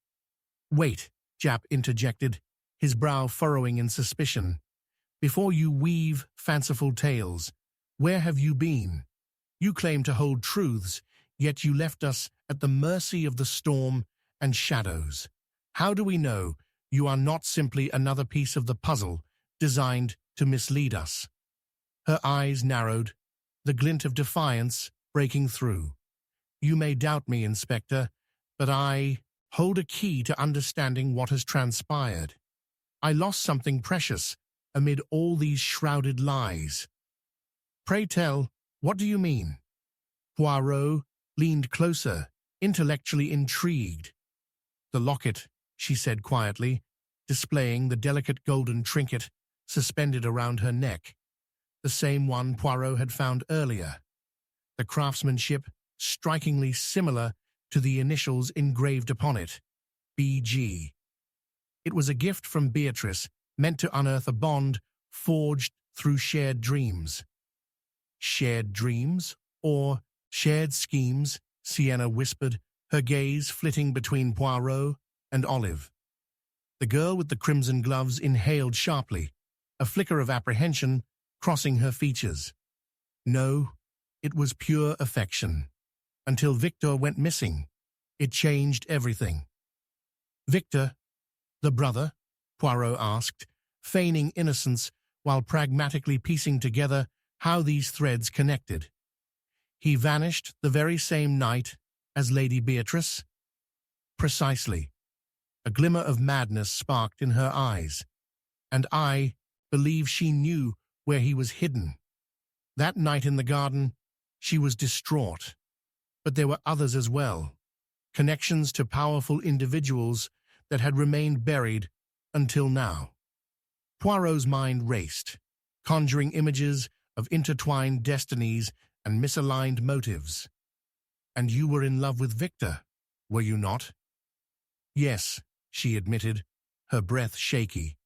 [SPEAKER 1] "Wait," Jap interjected, his brow furrowing in suspicion. "Before you weave fanciful tales, where have you been? You claim to hold truths, yet you left us at the mercy of the storm and shadows. How do we know you are not simply another piece of the puzzle designed to mislead us?" Her eyes narrowed, the glint of defiance breaking through. "You may doubt me, Inspector, but I hold a key to understanding what has transpired. I lost something precious amid all these shrouded lies." "Pray tell, what do you mean?" Poirot leaned closer, intellectually intrigued. "The locket," she said quietly, displaying the delicate golden trinket suspended around her neck, the same one Poirot had found earlier, the craftsmanship strikingly similar to the initials engraved upon it, B.G. It was a gift from Beatrice, meant to unearth a bond forged through shared dreams. Shared dreams? Or shared schemes? Sienna whispered, her gaze flitting between Poirot and Olive. The girl with the crimson gloves inhaled sharply, a flicker of apprehension crossing her features. No, it was pure affection. Until Victor went missing, it changed everything. Victor, the brother? Poirot asked, feigning innocence while pragmatically piecing together how these threads connected. He vanished the very same night as Lady Beatrice? Precisely. A glimmer of madness sparked in her eyes, and I believe she knew where he was hidden. That night in the garden, she was distraught. But there were others as well, connections to powerful individuals that had remained buried until now. Poirot's mind raced, conjuring images of intertwined destinies and misaligned motives. And you were in love with Victor, were you not? Yes, she admitted, her breath shaky.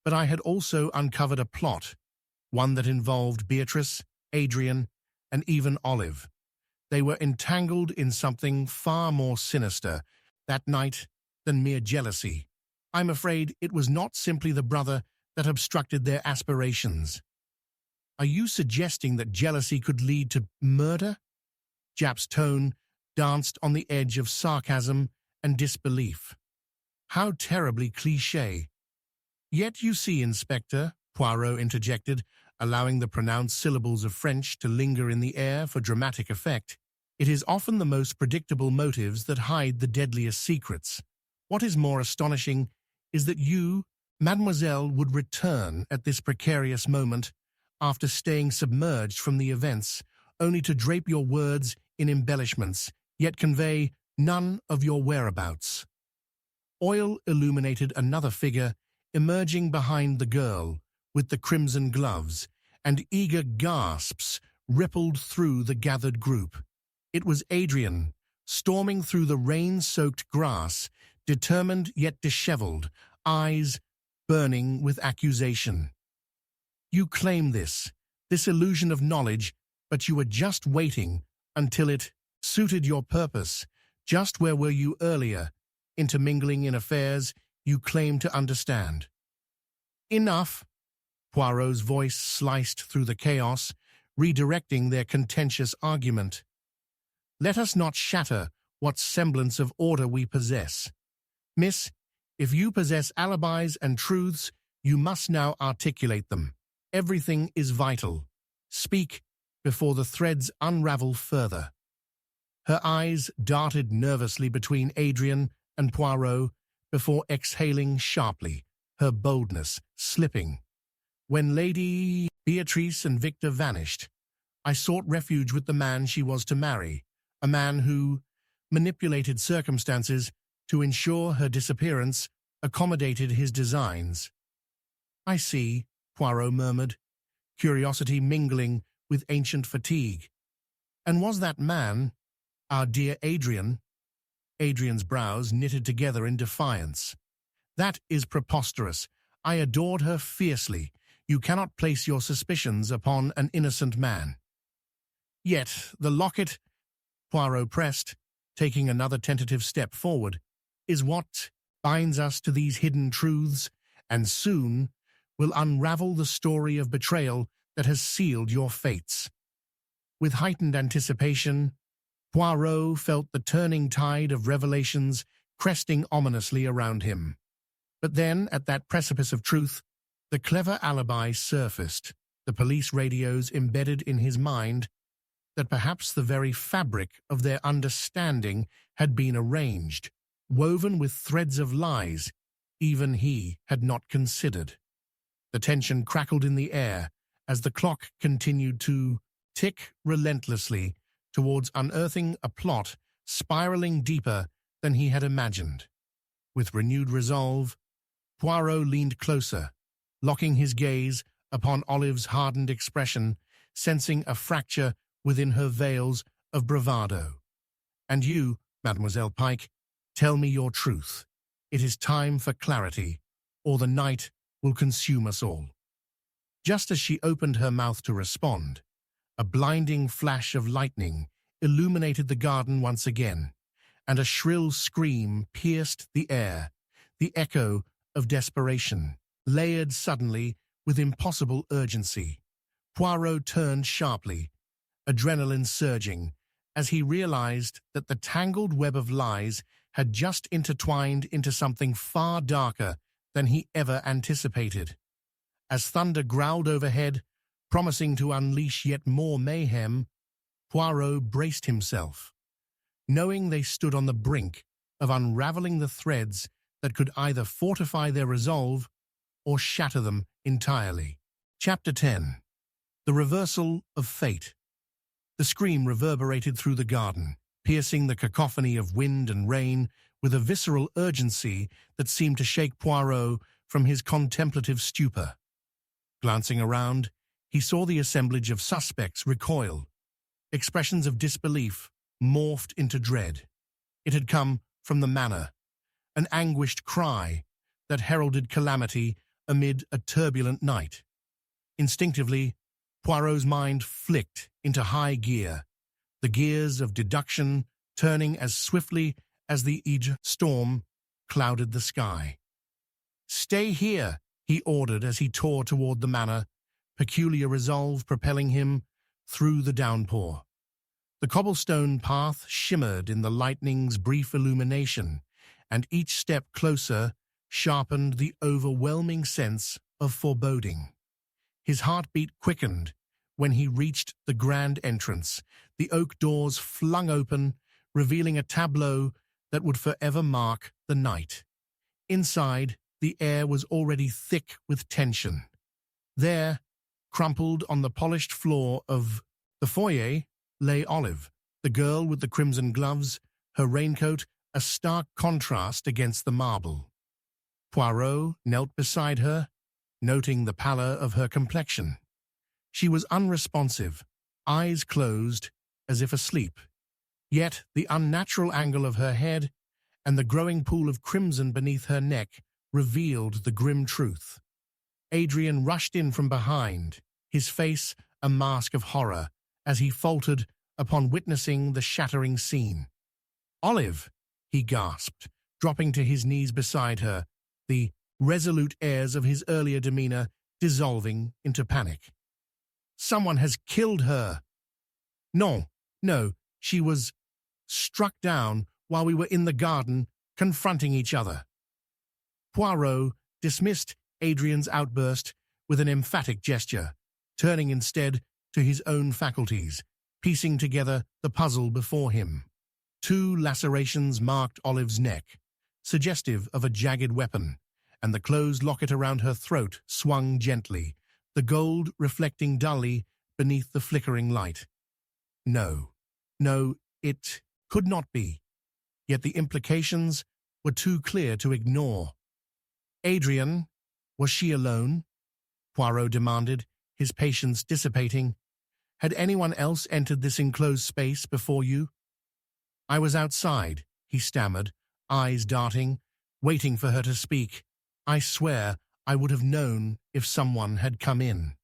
[SPEAKER 1] But I had also uncovered a plot, one that involved Beatrice, Adrian, and even Olive. They were entangled in something far more sinister that night than mere jealousy. I'm afraid it was not simply the brother that obstructed their aspirations. Are you suggesting that jealousy could lead to murder? Jap's tone danced on the edge of sarcasm and disbelief. How terribly cliché. Yet you see, Inspector, Poirot interjected, allowing the pronounced syllables of French to linger in the air for dramatic effect. It is often the most predictable motives that hide the deadliest secrets. What is more astonishing is that you, Mademoiselle, would return at this precarious moment after staying submerged from the events, only to drape your words in embellishments, yet convey none of your whereabouts. Oil illuminated another figure emerging behind the girl with the crimson gloves, and eager gasps rippled through the gathered group. It was Adrian, storming through the rain-soaked grass, determined yet disheveled, eyes burning with accusation. You claim this illusion of knowledge, but you were just waiting until it suited your purpose. Just where were you earlier, intermingling in affairs you claim to understand? Enough! Poirot's voice sliced through the chaos, redirecting their contentious argument. Let us not shatter what semblance of order we possess. Miss, if you possess alibis and truths, you must now articulate them. Everything is vital. Speak before the threads unravel further. Her eyes darted nervously between Adrian and Poirot before exhaling sharply, her boldness slipping. When Lady Beatrice and Victor vanished, I sought refuge with the man she was to marry, a man who manipulated circumstances to ensure her disappearance accommodated his designs. I see, Poirot murmured, curiosity mingling with ancient fatigue. And was that man our dear Adrian? Adrian's brows knitted together in defiance. That is preposterous. I adored her fiercely. You cannot place your suspicions upon an innocent man. Yet the locket, Poirot pressed, taking another tentative step forward, is what binds us to these hidden truths, and soon will unravel the story of betrayal that has sealed your fates. With heightened anticipation, Poirot felt the turning tide of revelations cresting ominously around him. But then, at that precipice of truth, the clever alibi surfaced, the police radios embedded in his mind that perhaps the very fabric of their understanding had been arranged, woven with threads of lies even he had not considered. The tension crackled in the air as the clock continued to tick relentlessly towards unearthing a plot spiraling deeper than he had imagined. With renewed resolve, Poirot leaned closer, locking his gaze upon Olive's hardened expression, sensing a fracture within her veils of bravado. "And you, Mademoiselle Pike, tell me your truth. It is time for clarity, or the night will consume us all." Just as she opened her mouth to respond, a blinding flash of lightning illuminated the garden once again, and a shrill scream pierced the air, the echo of desperation, layered suddenly with impossible urgency. Poirot turned sharply, adrenaline surging, as he realized that the tangled web of lies had just intertwined into something far darker than he ever anticipated. As thunder growled overhead, promising to unleash yet more mayhem, Poirot braced himself, knowing they stood on the brink of unraveling the threads that could either fortify their resolve or shatter them entirely. Chapter 10. The Reversal of Fate. The scream reverberated through the garden, piercing the cacophony of wind and rain with a visceral urgency that seemed to shake Poirot from his contemplative stupor. Glancing around, he saw the assemblage of suspects recoil. Expressions of disbelief morphed into dread. It had come from the manor, an anguished cry that heralded calamity amid a turbulent night. Instinctively, Poirot's mind flicked into high gear, the gears of deduction turning as swiftly as the Ige storm clouded the sky. "Stay here," he ordered as he tore toward the manor, peculiar resolve propelling him through the downpour. The cobblestone path shimmered in the lightning's brief illumination, and each step closer sharpened the overwhelming sense of foreboding. His heartbeat quickened when he reached the grand entrance, the oak doors flung open, revealing a tableau that would forever mark the night. Inside, the air was already thick with tension. There, crumpled on the polished floor of the foyer, lay Olive, the girl with the crimson gloves, her raincoat a stark contrast against the marble. Poirot knelt beside her, noting the pallor of her complexion. She was unresponsive, eyes closed, as if asleep. Yet the unnatural angle of her head and the growing pool of crimson beneath her neck revealed the grim truth. Adrian rushed in from behind, his face a mask of horror, as he faltered upon witnessing the shattering scene. "Olive!" he gasped, dropping to his knees beside her, the resolute airs of his earlier demeanor dissolving into panic. "Someone has killed her!" No, she was struck down while we were in the garden confronting each other." Poirot dismissed Adrian's outburst with an emphatic gesture, turning instead to his own faculties, piecing together the puzzle before him. 2 lacerations marked Olive's neck, suggestive of a jagged weapon, and the closed locket around her throat swung gently, the gold reflecting dully beneath the flickering light. No, it could not be. Yet the implications were too clear to ignore. "Adrian, was she alone?" Poirot demanded, his patience dissipating. "Had anyone else entered this enclosed space before you?" "I was outside," he stammered, eyes darting, waiting for her to speak. "I swear I would have known if someone had come in."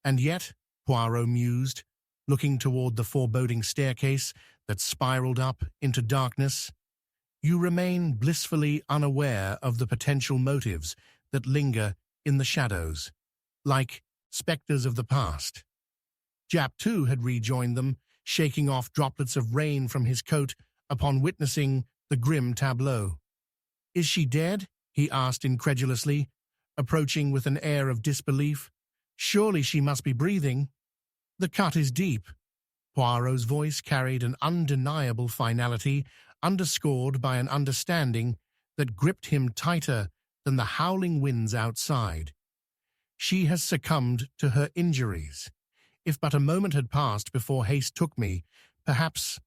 [SPEAKER 1] "And yet," Poirot mused, looking toward the foreboding staircase that spiraled up into darkness, "you remain blissfully unaware of the potential motives that linger in the shadows, like specters of the past." Jap, too, had rejoined them, shaking off droplets of rain from his coat upon witnessing the grim tableau. "Is she dead?" he asked incredulously, approaching with an air of disbelief. "Surely she must be breathing." "The cut is deep." Poirot's voice carried an undeniable finality, underscored by an understanding that gripped him tighter than the howling winds outside. "She has succumbed to her injuries. If but a moment had passed before haste took me, perhaps—"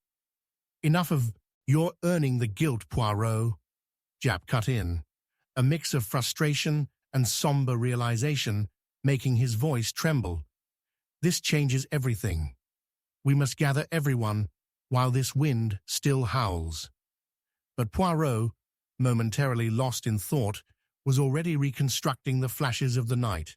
[SPEAKER 1] "Enough of your earning the guilt, Poirot," Jap cut in, a mix of frustration and somber realization, making his voice tremble. "This changes everything. We must gather everyone while this wind still howls." But Poirot, momentarily lost in thought, was already reconstructing the flashes of the night.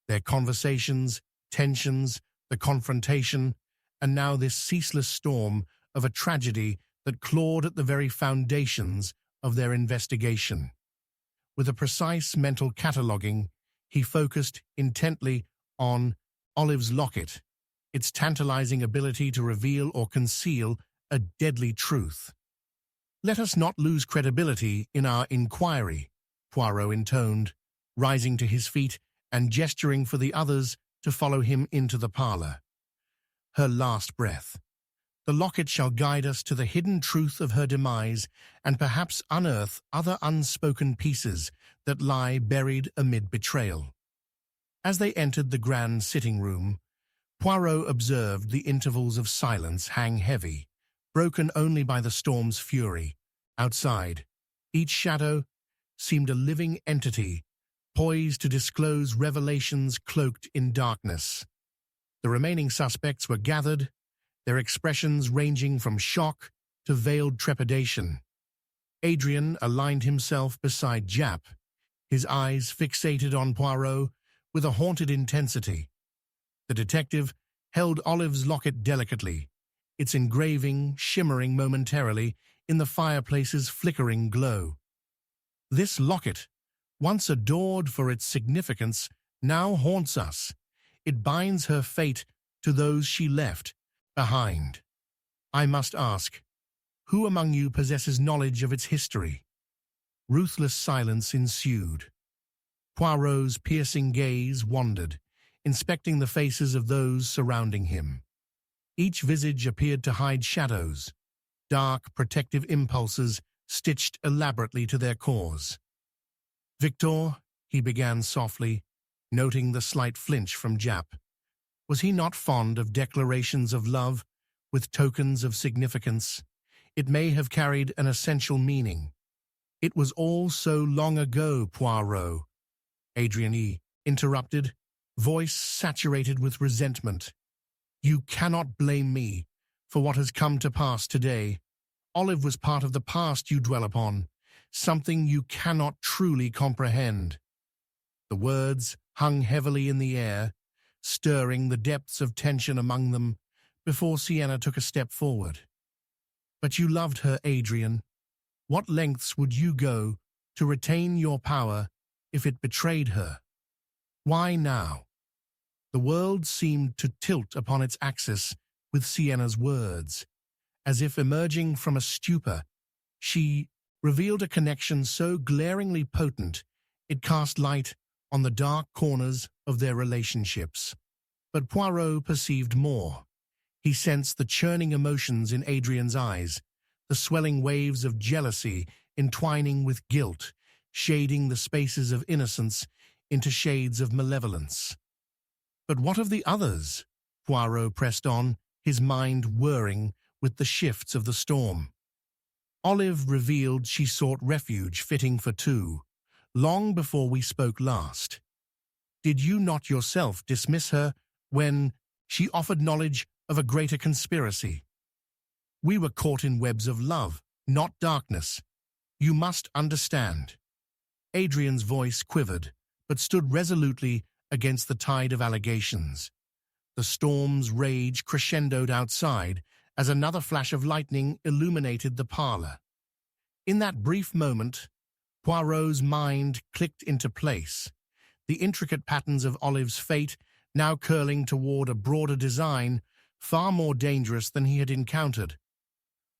[SPEAKER 1] Their conversations, tensions, the confrontation, and now this ceaseless storm of a tragedy that clawed at the very foundations of their investigation. With a precise mental cataloguing, he focused intently on Olive's locket, its tantalizing ability to reveal or conceal a deadly truth. "Let us not lose credibility in our inquiry," Poirot intoned, rising to his feet and gesturing for the others to follow him into the parlor. Her last breath. "The locket shall guide us to the hidden truth of her demise and perhaps unearth other unspoken pieces that lie buried amid betrayal." As they entered the grand sitting room, Poirot observed the intervals of silence hang heavy, broken only by the storm's fury. Outside, each shadow seemed a living entity, poised to disclose revelations cloaked in darkness. The remaining suspects were gathered, their expressions ranging from shock to veiled trepidation. Adrian aligned himself beside Jap, his eyes fixated on Poirot with a haunted intensity. The detective held Olive's locket delicately, its engraving shimmering momentarily in the fireplace's flickering glow. "This locket, once adored for its significance, now haunts us. It binds her fate to those she left behind. I must ask, who among you possesses knowledge of its history?" Ruthless silence ensued. Poirot's piercing gaze wandered, inspecting the faces of those surrounding him. Each visage appeared to hide shadows, dark, protective impulses stitched elaborately to their cores. "Victor," he began softly, noting the slight flinch from Jap. Was he not fond of declarations of love with tokens of significance? It may have carried an essential meaning. "It was all so long ago, Poirot," Adrian interrupted, voice saturated with resentment. "You cannot blame me for what has come to pass today. Olive was part of the past you dwell upon, something you cannot truly comprehend." The words hung heavily in the air, stirring the depths of tension among them before Sienna took a step forward. "But you loved her, Adrian. What lengths would you go to retain your power if it betrayed her? Why now?" The world seemed to tilt upon its axis with Sienna's words. As if emerging from a stupor, she revealed a connection so glaringly potent it cast light on the dark corners of their relationships. But Poirot perceived more. He sensed the churning emotions in Adrian's eyes, the swelling waves of jealousy entwining with guilt, shading the spaces of innocence into shades of malevolence. "But what of the others?" Poirot pressed on, his mind whirring with the shifts of the storm. "Olive revealed she sought refuge fitting for two, long before we spoke last. Did you not yourself dismiss her when she offered knowledge of a greater conspiracy? We were caught in webs of love, not darkness. You must understand." Adrian's voice quivered, but stood resolutely against the tide of allegations. The storm's rage crescendoed outside as another flash of lightning illuminated the parlor. In that brief moment, Poirot's mind clicked into place, the intricate patterns of Olive's fate now curling toward a broader design far more dangerous than he had encountered.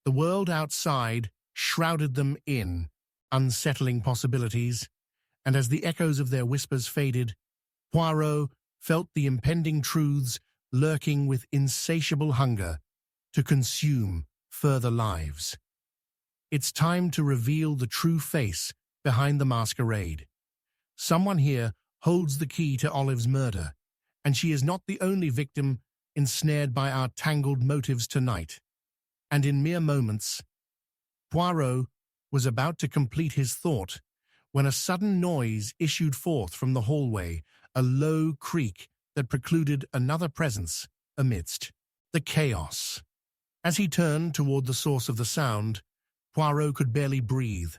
[SPEAKER 1] The world outside shrouded them in unsettling possibilities, and as the echoes of their whispers faded, Poirot felt the impending truths lurking with insatiable hunger to consume further lives. It's time to reveal the true face behind the masquerade. Someone here holds the key to Olive's murder, and she is not the only victim ensnared by our tangled motives tonight. And in mere moments, Poirot was about to complete his thought when a sudden noise issued forth from the hallway, a low creak that precluded another presence amidst the chaos. As he turned toward the source of the sound, Poirot could barely breathe,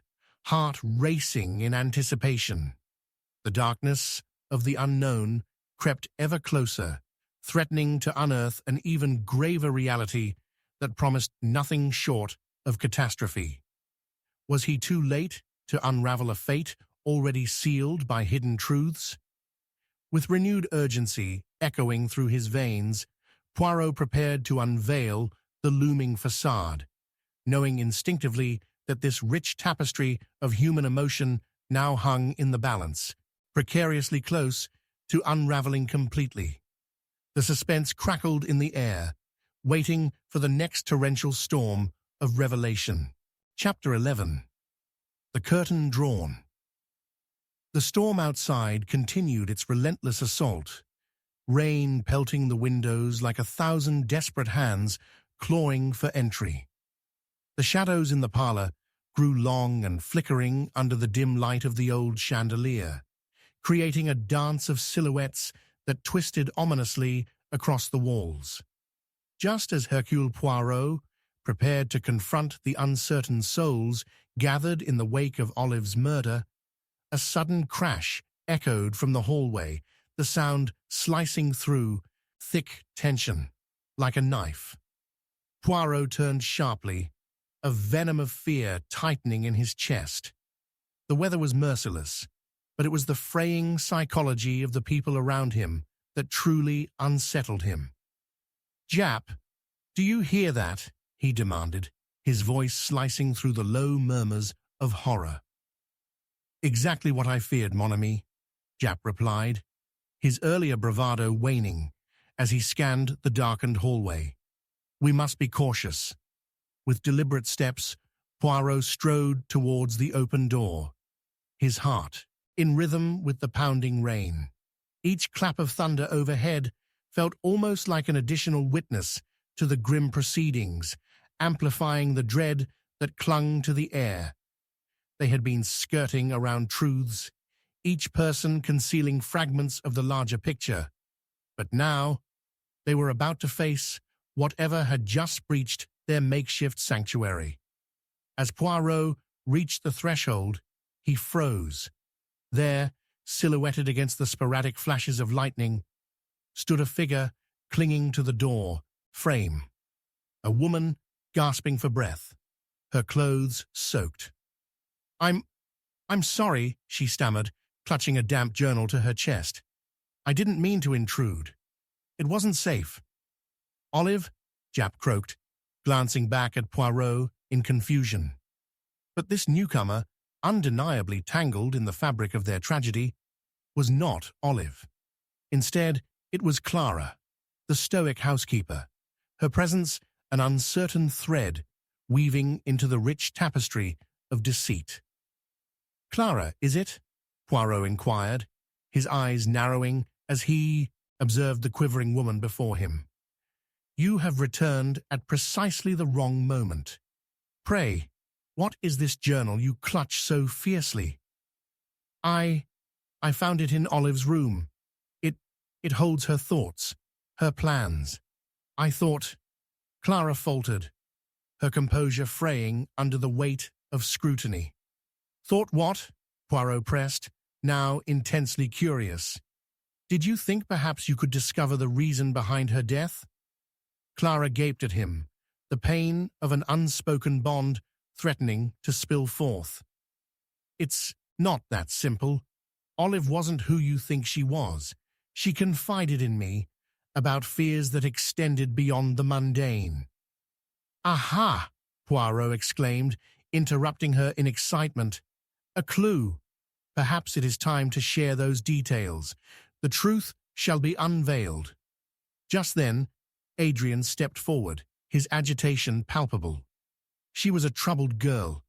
[SPEAKER 1] heart racing in anticipation. The darkness of the unknown crept ever closer, threatening to unearth an even graver reality that promised nothing short of catastrophe. Was he too late to unravel a fate already sealed by hidden truths? With renewed urgency echoing through his veins, Poirot prepared to unveil the looming facade, knowing instinctively that this rich tapestry of human emotion now hung in the balance, precariously close to unraveling completely. The suspense crackled in the air, waiting for the next torrential storm of revelation. Chapter 11. The Curtain Drawn. The storm outside continued its relentless assault, rain pelting the windows like 1,000 desperate hands clawing for entry. The shadows in the parlor grew long and flickering under the dim light of the old chandelier, creating a dance of silhouettes that twisted ominously across the walls. Just as Hercule Poirot prepared to confront the uncertain souls gathered in the wake of Olive's murder, a sudden crash echoed from the hallway, the sound slicing through thick tension like a knife. Poirot turned sharply, a venom of fear tightening in his chest. The weather was merciless, but it was the fraying psychology of the people around him that truly unsettled him. "Jap, do you hear that?" he demanded, his voice slicing through the low murmurs of horror. "Exactly what I feared, mon ami," Jap replied, his earlier bravado waning as he scanned the darkened hallway. "We must be cautious." With deliberate steps, Poirot strode towards the open door, his heart in rhythm with the pounding rain. Each clap of thunder overhead felt almost like an additional witness to the grim proceedings, amplifying the dread that clung to the air. They had been skirting around truths, each person concealing fragments of the larger picture. But now, they were about to face whatever had just breached their makeshift sanctuary. As Poirot reached the threshold, he froze. There, silhouetted against the sporadic flashes of lightning, stood a figure clinging to the door frame. A woman gasping for breath, her clothes soaked. I'm sorry," she stammered, clutching a damp journal to her chest. "I didn't mean to intrude. It wasn't safe." "Olive?" Jap croaked, glancing back at Poirot in confusion. But this newcomer, undeniably tangled in the fabric of their tragedy, was not Olive. Instead, it was Clara, the stoic housekeeper, her presence an uncertain thread weaving into the rich tapestry of deceit. "Clara, is it?" Poirot inquired, his eyes narrowing as he observed the quivering woman before him. "You have returned at precisely the wrong moment. Pray, what is this journal you clutch so fiercely?" I found it in Olive's room. It holds her thoughts, her plans. I thought..." Clara faltered, her composure fraying under the weight of scrutiny. "Thought what?" Poirot pressed, now intensely curious. "Did you think perhaps you could discover the reason behind her death?" Clara gaped at him, the pain of an unspoken bond threatening to spill forth. "It's not that simple. Olive wasn't who you think she was. She confided in me about fears that extended beyond the mundane." "Aha!" Poirot exclaimed, interrupting her in excitement. "A clue. Perhaps it is time to share those details. The truth shall be unveiled." Just then, Adrian stepped forward, his agitation palpable. She was a troubled girl.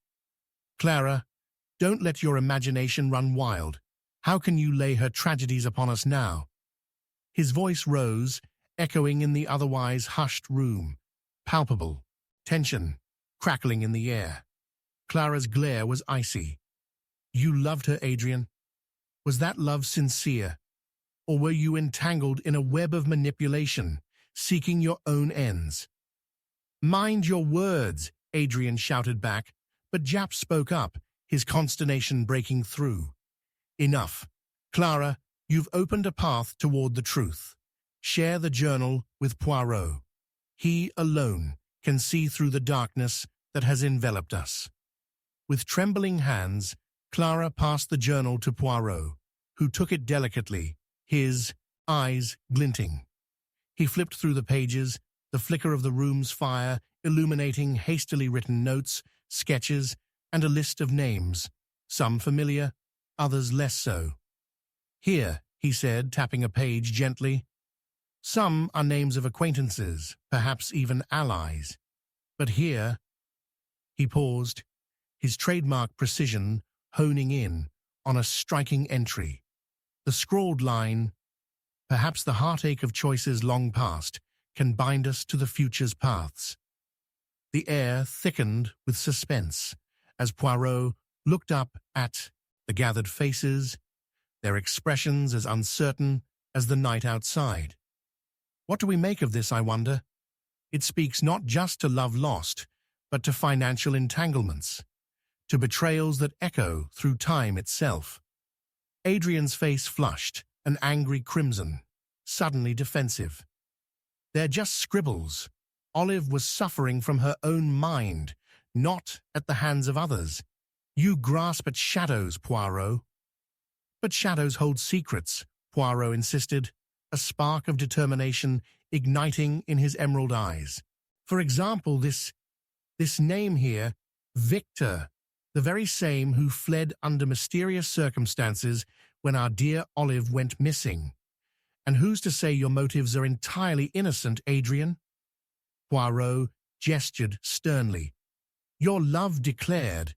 [SPEAKER 1] "Clara, don't let your imagination run wild. How can you lay her tragedies upon us now?" His voice rose, echoing in the otherwise hushed room. Palpable, tension, crackling in the air. Clara's glare was icy. You loved her, Adrian. Was that love sincere? Or were you entangled in a web of manipulation, seeking your own ends? Mind your words, Adrian shouted back, but Japp spoke up, his consternation breaking through. Enough. Clara, you've opened a path toward the truth. Share the journal with Poirot. He alone can see through the darkness that has enveloped us. With trembling hands, Clara passed the journal to Poirot, who took it delicately, his eyes glinting. He flipped through the pages, the flicker of the room's fire illuminating hastily written notes, sketches, and a list of names, some familiar, others less so. Here, he said, tapping a page gently. Some are names of acquaintances, perhaps even allies. But here, he paused, his trademark precision honing in on a striking entry. The scrawled line, perhaps the heartache of choices long past can bind us to the future's paths. The air thickened with suspense as Poirot looked up at the gathered faces, their expressions as uncertain as the night outside. What do we make of this, I wonder? It speaks not just to love lost, but to financial entanglements, to betrayals that echo through time itself. Adrian's face flushed, an angry crimson, suddenly defensive. They're just scribbles. Olive was suffering from her own mind, not at the hands of others. You grasp at shadows, Poirot. But shadows hold secrets, Poirot insisted, a spark of determination igniting in his emerald eyes. For example, this name here, Victor, the very same who fled under mysterious circumstances when our dear Olive went missing. And who's to say your motives are entirely innocent, Adrian? Poirot gestured sternly. Your love declared,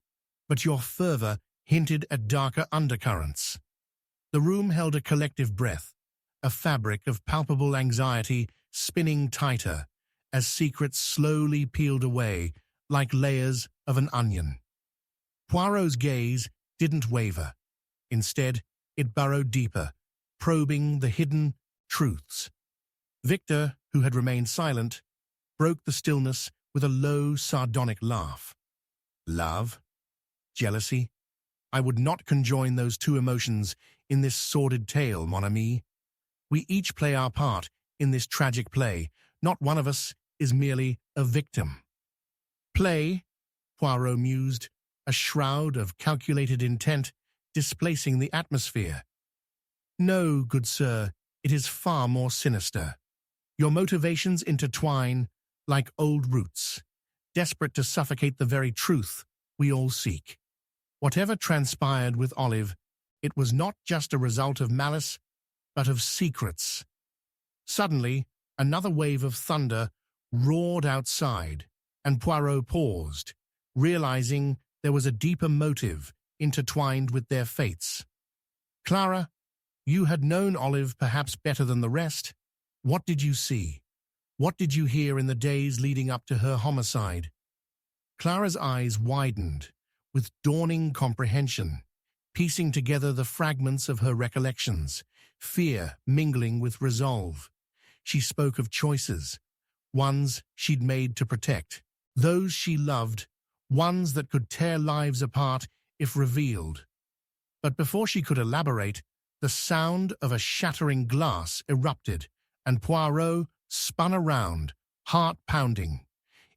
[SPEAKER 1] but your fervor hinted at darker undercurrents. The room held a collective breath, a fabric of palpable anxiety spinning tighter as secrets slowly peeled away like layers of an onion. Poirot's gaze didn't waver. Instead, it burrowed deeper, probing the hidden truths. Victor, who had remained silent, broke the stillness with a low, sardonic laugh. Love? Jealousy? I would not conjoin those two emotions in this sordid tale, mon ami. We each play our part in this tragic play. Not one of us is merely a victim. Play, Poirot mused, a shroud of calculated intent displacing the atmosphere. No, good sir, it is far more sinister. Your motivations intertwine like old roots, desperate to suffocate the very truth we all seek. Whatever transpired with Olive, it was not just a result of malice, but of secrets. Suddenly, another wave of thunder roared outside, and Poirot paused, realizing there was a deeper motive intertwined with their fates. Clara, you had known Olive perhaps better than the rest. What did you see? What did you hear in the days leading up to her homicide? Clara's eyes widened with dawning comprehension, piecing together the fragments of her recollections, fear mingling with resolve. She spoke of choices, ones she'd made to protect, those she loved, ones that could tear lives apart if revealed. But before she could elaborate, the sound of a shattering glass erupted, and Poirot spun around, heart pounding.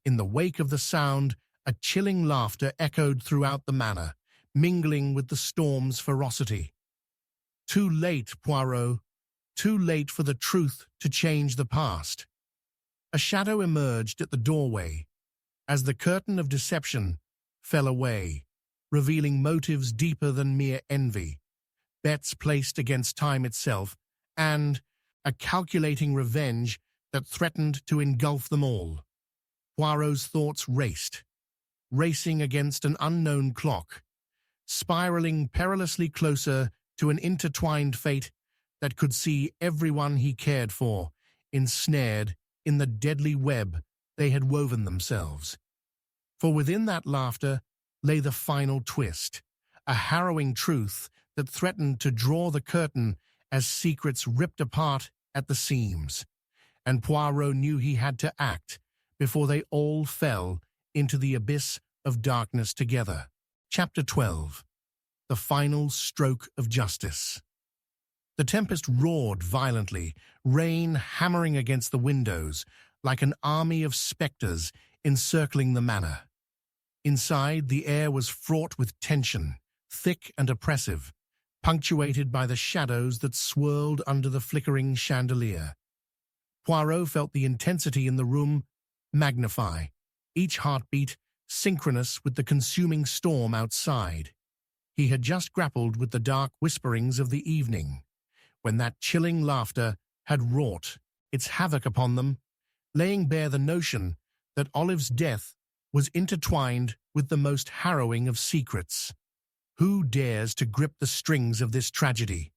[SPEAKER 1] In the wake of the sound, a chilling laughter echoed throughout the manor, mingling with the storm's ferocity. Too late, Poirot. Too late for the truth to change the past. A shadow emerged at the doorway as the curtain of deception fell away, revealing motives deeper than mere envy, bets placed against time itself, and a calculating revenge that threatened to engulf them all. Poirot's thoughts racing against an unknown clock, spiraling perilously closer to an intertwined fate that could see everyone he cared for ensnared in the deadly web they had woven themselves. For within that laughter lay the final twist, a harrowing truth that threatened to draw the curtain as secrets ripped apart at the seams. And Poirot knew he had to act before they all fell into the abyss of darkness together. Chapter 12. The Final Stroke of Justice. The tempest roared violently, rain hammering against the windows like an army of spectres encircling the manor. Inside, the air was fraught with tension, thick and oppressive, punctuated by the shadows that swirled under the flickering chandelier. Poirot felt the intensity in the room magnify, each heartbeat synchronous with the consuming storm outside. He had just grappled with the dark whisperings of the evening, when that chilling laughter had wrought its havoc upon them, laying bare the notion that Olive's death was intertwined with the most harrowing of secrets. Who dares to grip the strings of this tragedy?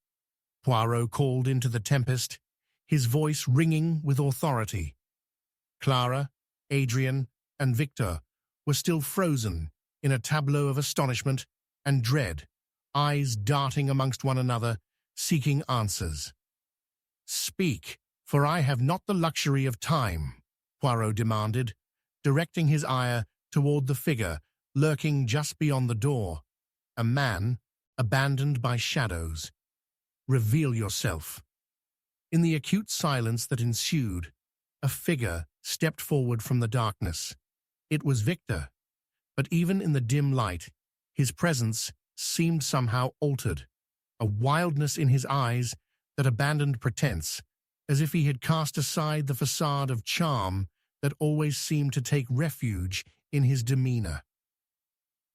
[SPEAKER 1] Poirot called into the tempest, his voice ringing with authority. Clara, Adrian, and Victor were still frozen in a tableau of astonishment and dread, eyes darting amongst one another, seeking answers. "Speak, for I have not the luxury of time," Poirot demanded, directing his ire toward the figure lurking just beyond the door, a man abandoned by shadows. "Reveal yourself." In the acute silence that ensued, a figure stepped forward from the darkness. It was Victor, but even in the dim light, his presence seemed somehow altered, a wildness in his eyes that abandoned pretense, as if he had cast aside the facade of charm that always seemed to take refuge in his demeanor.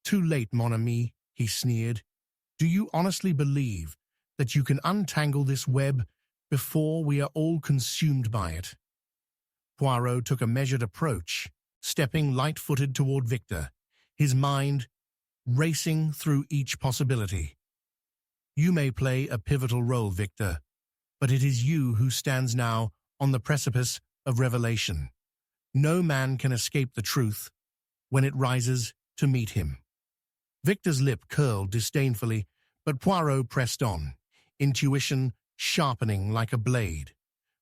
[SPEAKER 1] "Too late, mon ami," he sneered. "Do you honestly believe that you can untangle this web before we are all consumed by it?" Poirot took a measured approach, stepping light-footed toward Victor, his mind racing through each possibility. "You may play a pivotal role, Victor, but it is you who stands now on the precipice of revelation. No man can escape the truth when it rises to meet him." Victor's lip curled disdainfully, but Poirot pressed on, intuition sharpening like a blade.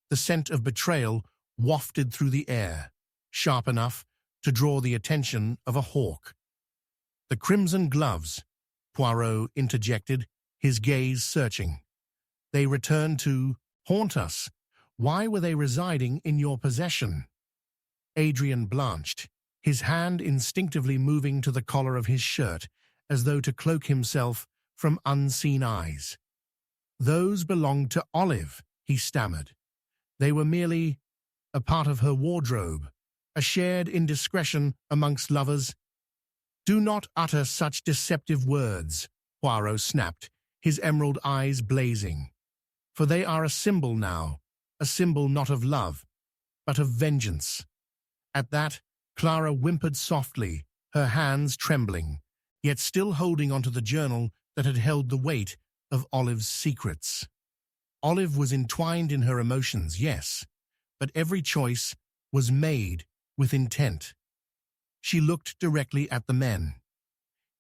[SPEAKER 1] The scent of betrayal wafted through the air, sharp enough to draw the attention of a hawk. "The crimson gloves," Poirot interjected, his gaze searching. "They returned to haunt us. Why were they residing in your possession?" Adrian blanched, his hand instinctively moving to the collar of his shirt, as though to cloak himself from unseen eyes. "Those belonged to Olive," he stammered. "They were merely a part of her wardrobe, a shared indiscretion amongst lovers." "Do not utter such deceptive words," Poirot snapped, his emerald eyes blazing. "For they are a symbol now, a symbol not of love, but of vengeance." At that, Clara whimpered softly, her hands trembling, yet still holding onto the journal that had held the weight of Olive's secrets. Olive was entwined in her emotions, yes, but every choice was made with intent. She looked directly at the men.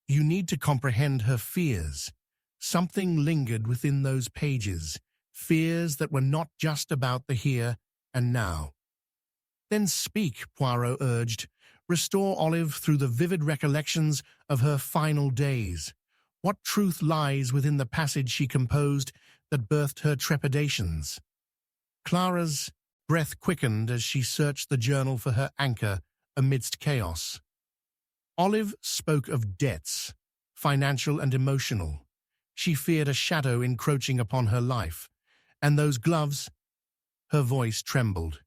[SPEAKER 1] "You need to comprehend her fears. Something lingered within those pages, fears that were not just about the here and now." "Then speak," Poirot urged. "Restore Olive through the vivid recollections of her final days. What truth lies within the passage she composed that birthed her trepidations?" Clara's breath quickened as she searched the journal for her anchor amidst chaos. Olive spoke of debts, financial and emotional. She feared a shadow encroaching upon her life. And those gloves? Her voice trembled.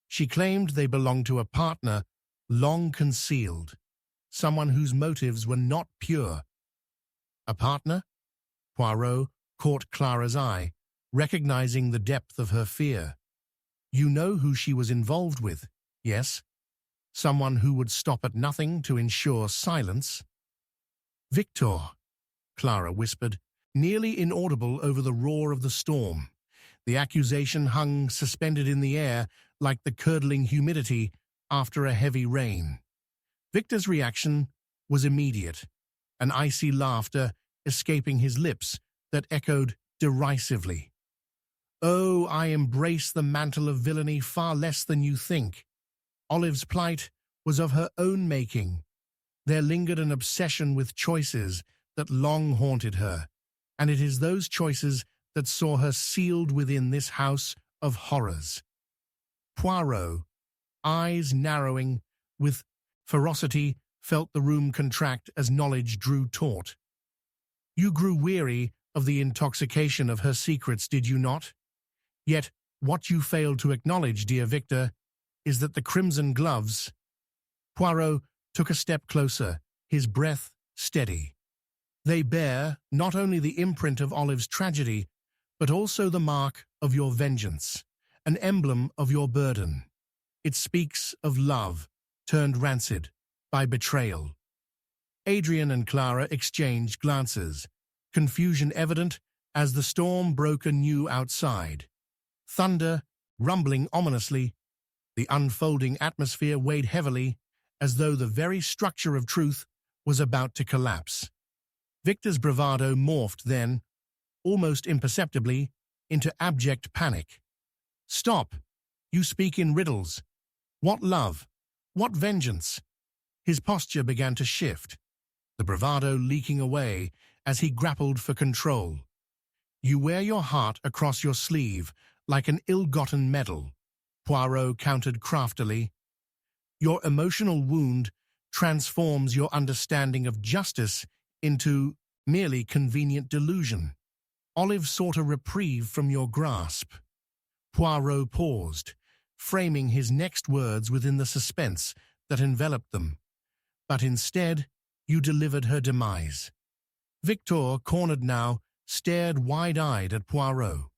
[SPEAKER 1] She claimed they belonged to a partner long concealed, someone whose motives were not pure. "A partner?" Poirot caught Clara's eye, recognizing the depth of her fear. "You know who she was involved with, yes? Someone who would stop at nothing to ensure silence?" "Victor," Clara whispered, nearly inaudible over the roar of the storm. The accusation hung suspended in the air like the curdling humidity after a heavy rain. Victor's reaction was immediate, an icy laughter escaping his lips that echoed derisively. "Oh, I embrace the mantle of villainy far less than you think." Olive's plight was of her own making. There lingered an obsession with choices that long haunted her, and it is those choices that saw her sealed within this house of horrors. Poirot, eyes narrowing with ferocity, felt the room contract as knowledge drew taut. "You grew weary of the intoxication of her secrets, did you not? Yet what you failed to acknowledge, dear Victor, is that the crimson gloves—" Poirot took a step closer, his breath steady. "They bear not only the imprint of Olive's tragedy, but also the mark of your vengeance, an emblem of your burden. It speaks of love, turned rancid by betrayal." Adrian and Clara exchanged glances, confusion evident as the storm broke anew outside. Thunder, rumbling ominously, the unfolding atmosphere weighed heavily, as though the very structure of truth was about to collapse. Victor's bravado morphed then, almost imperceptibly, into abject panic. "Stop! You speak in riddles. What love? What vengeance?" His posture began to shift, the bravado leaking away as he grappled for control. "You wear your heart across your sleeve like an ill-gotten medal," Poirot countered craftily. "Your emotional wound transforms your understanding of justice into merely convenient delusion. Olive sought a reprieve from your grasp." Poirot paused, framing his next words within the suspense that enveloped them. "But instead, you delivered her demise." Victor, cornered now, stared wide-eyed at Poirot.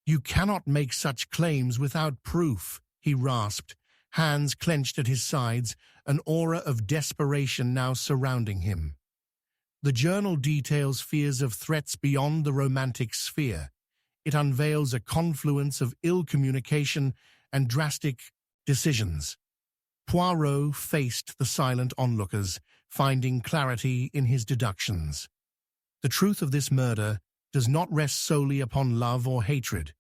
[SPEAKER 1] "You cannot make such claims without proof," he rasped, hands clenched at his sides, an aura of desperation now surrounding him. "The journal details fears of threats beyond the romantic sphere. It unveils a confluence of ill communication and drastic decisions." Poirot faced the silent onlookers, finding clarity in his deductions. "The truth of this murder does not rest solely upon love or hatred,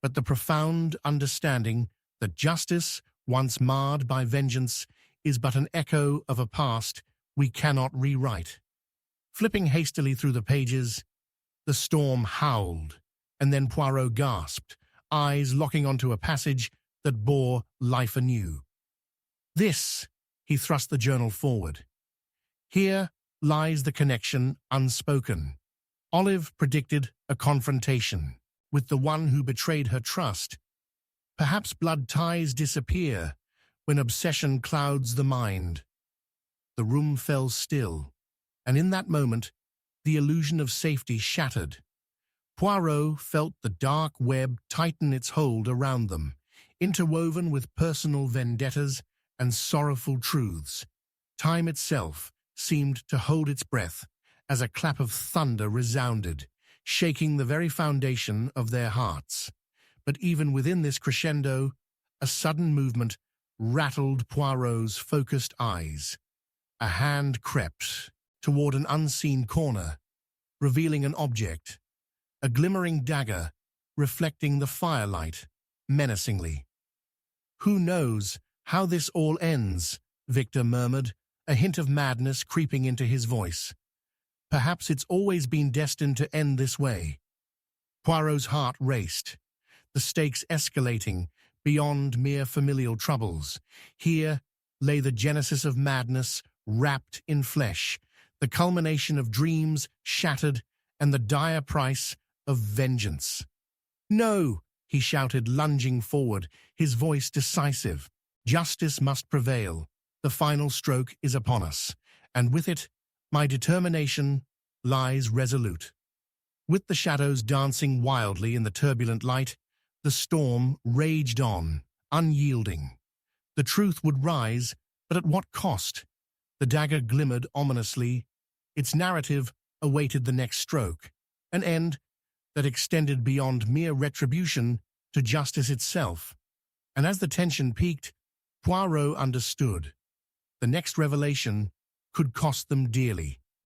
[SPEAKER 1] but the profound understanding that justice, once marred by vengeance, is but an echo of a past we cannot rewrite." Flipping hastily through the pages, the storm howled, and then Poirot gasped, eyes locking onto a passage that bore life anew. "This," he thrust the journal forward. "Here lies the connection unspoken. Olive predicted a confrontation with the one who betrayed her trust. Perhaps blood ties disappear when obsession clouds the mind." The room fell still, and in that moment, the illusion of safety shattered. Poirot felt the dark web tighten its hold around them, interwoven with personal vendettas and sorrowful truths. Time itself seemed to hold its breath as a clap of thunder resounded, shaking the very foundation of their hearts. But even within this crescendo, a sudden movement rattled Poirot's focused eyes. A hand crept toward an unseen corner, revealing an object, a glimmering dagger reflecting the firelight menacingly. "Who knows how this all ends?" Victor murmured, a hint of madness creeping into his voice. "Perhaps it's always been destined to end this way." Poirot's heart raced, the stakes escalating beyond mere familial troubles. Here lay the genesis of madness wrapped in flesh, the culmination of dreams shattered, and the dire price of vengeance. "No!" he shouted, lunging forward, his voice decisive. "Justice must prevail. The final stroke is upon us, and with it, my determination lies resolute." With the shadows dancing wildly in the turbulent light, the storm raged on, unyielding. The truth would rise, but at what cost? The dagger glimmered ominously. Its narrative awaited the next stroke, an end that extended beyond mere retribution to justice itself. And as the tension peaked, Poirot understood. The next revelation could cost them dearly.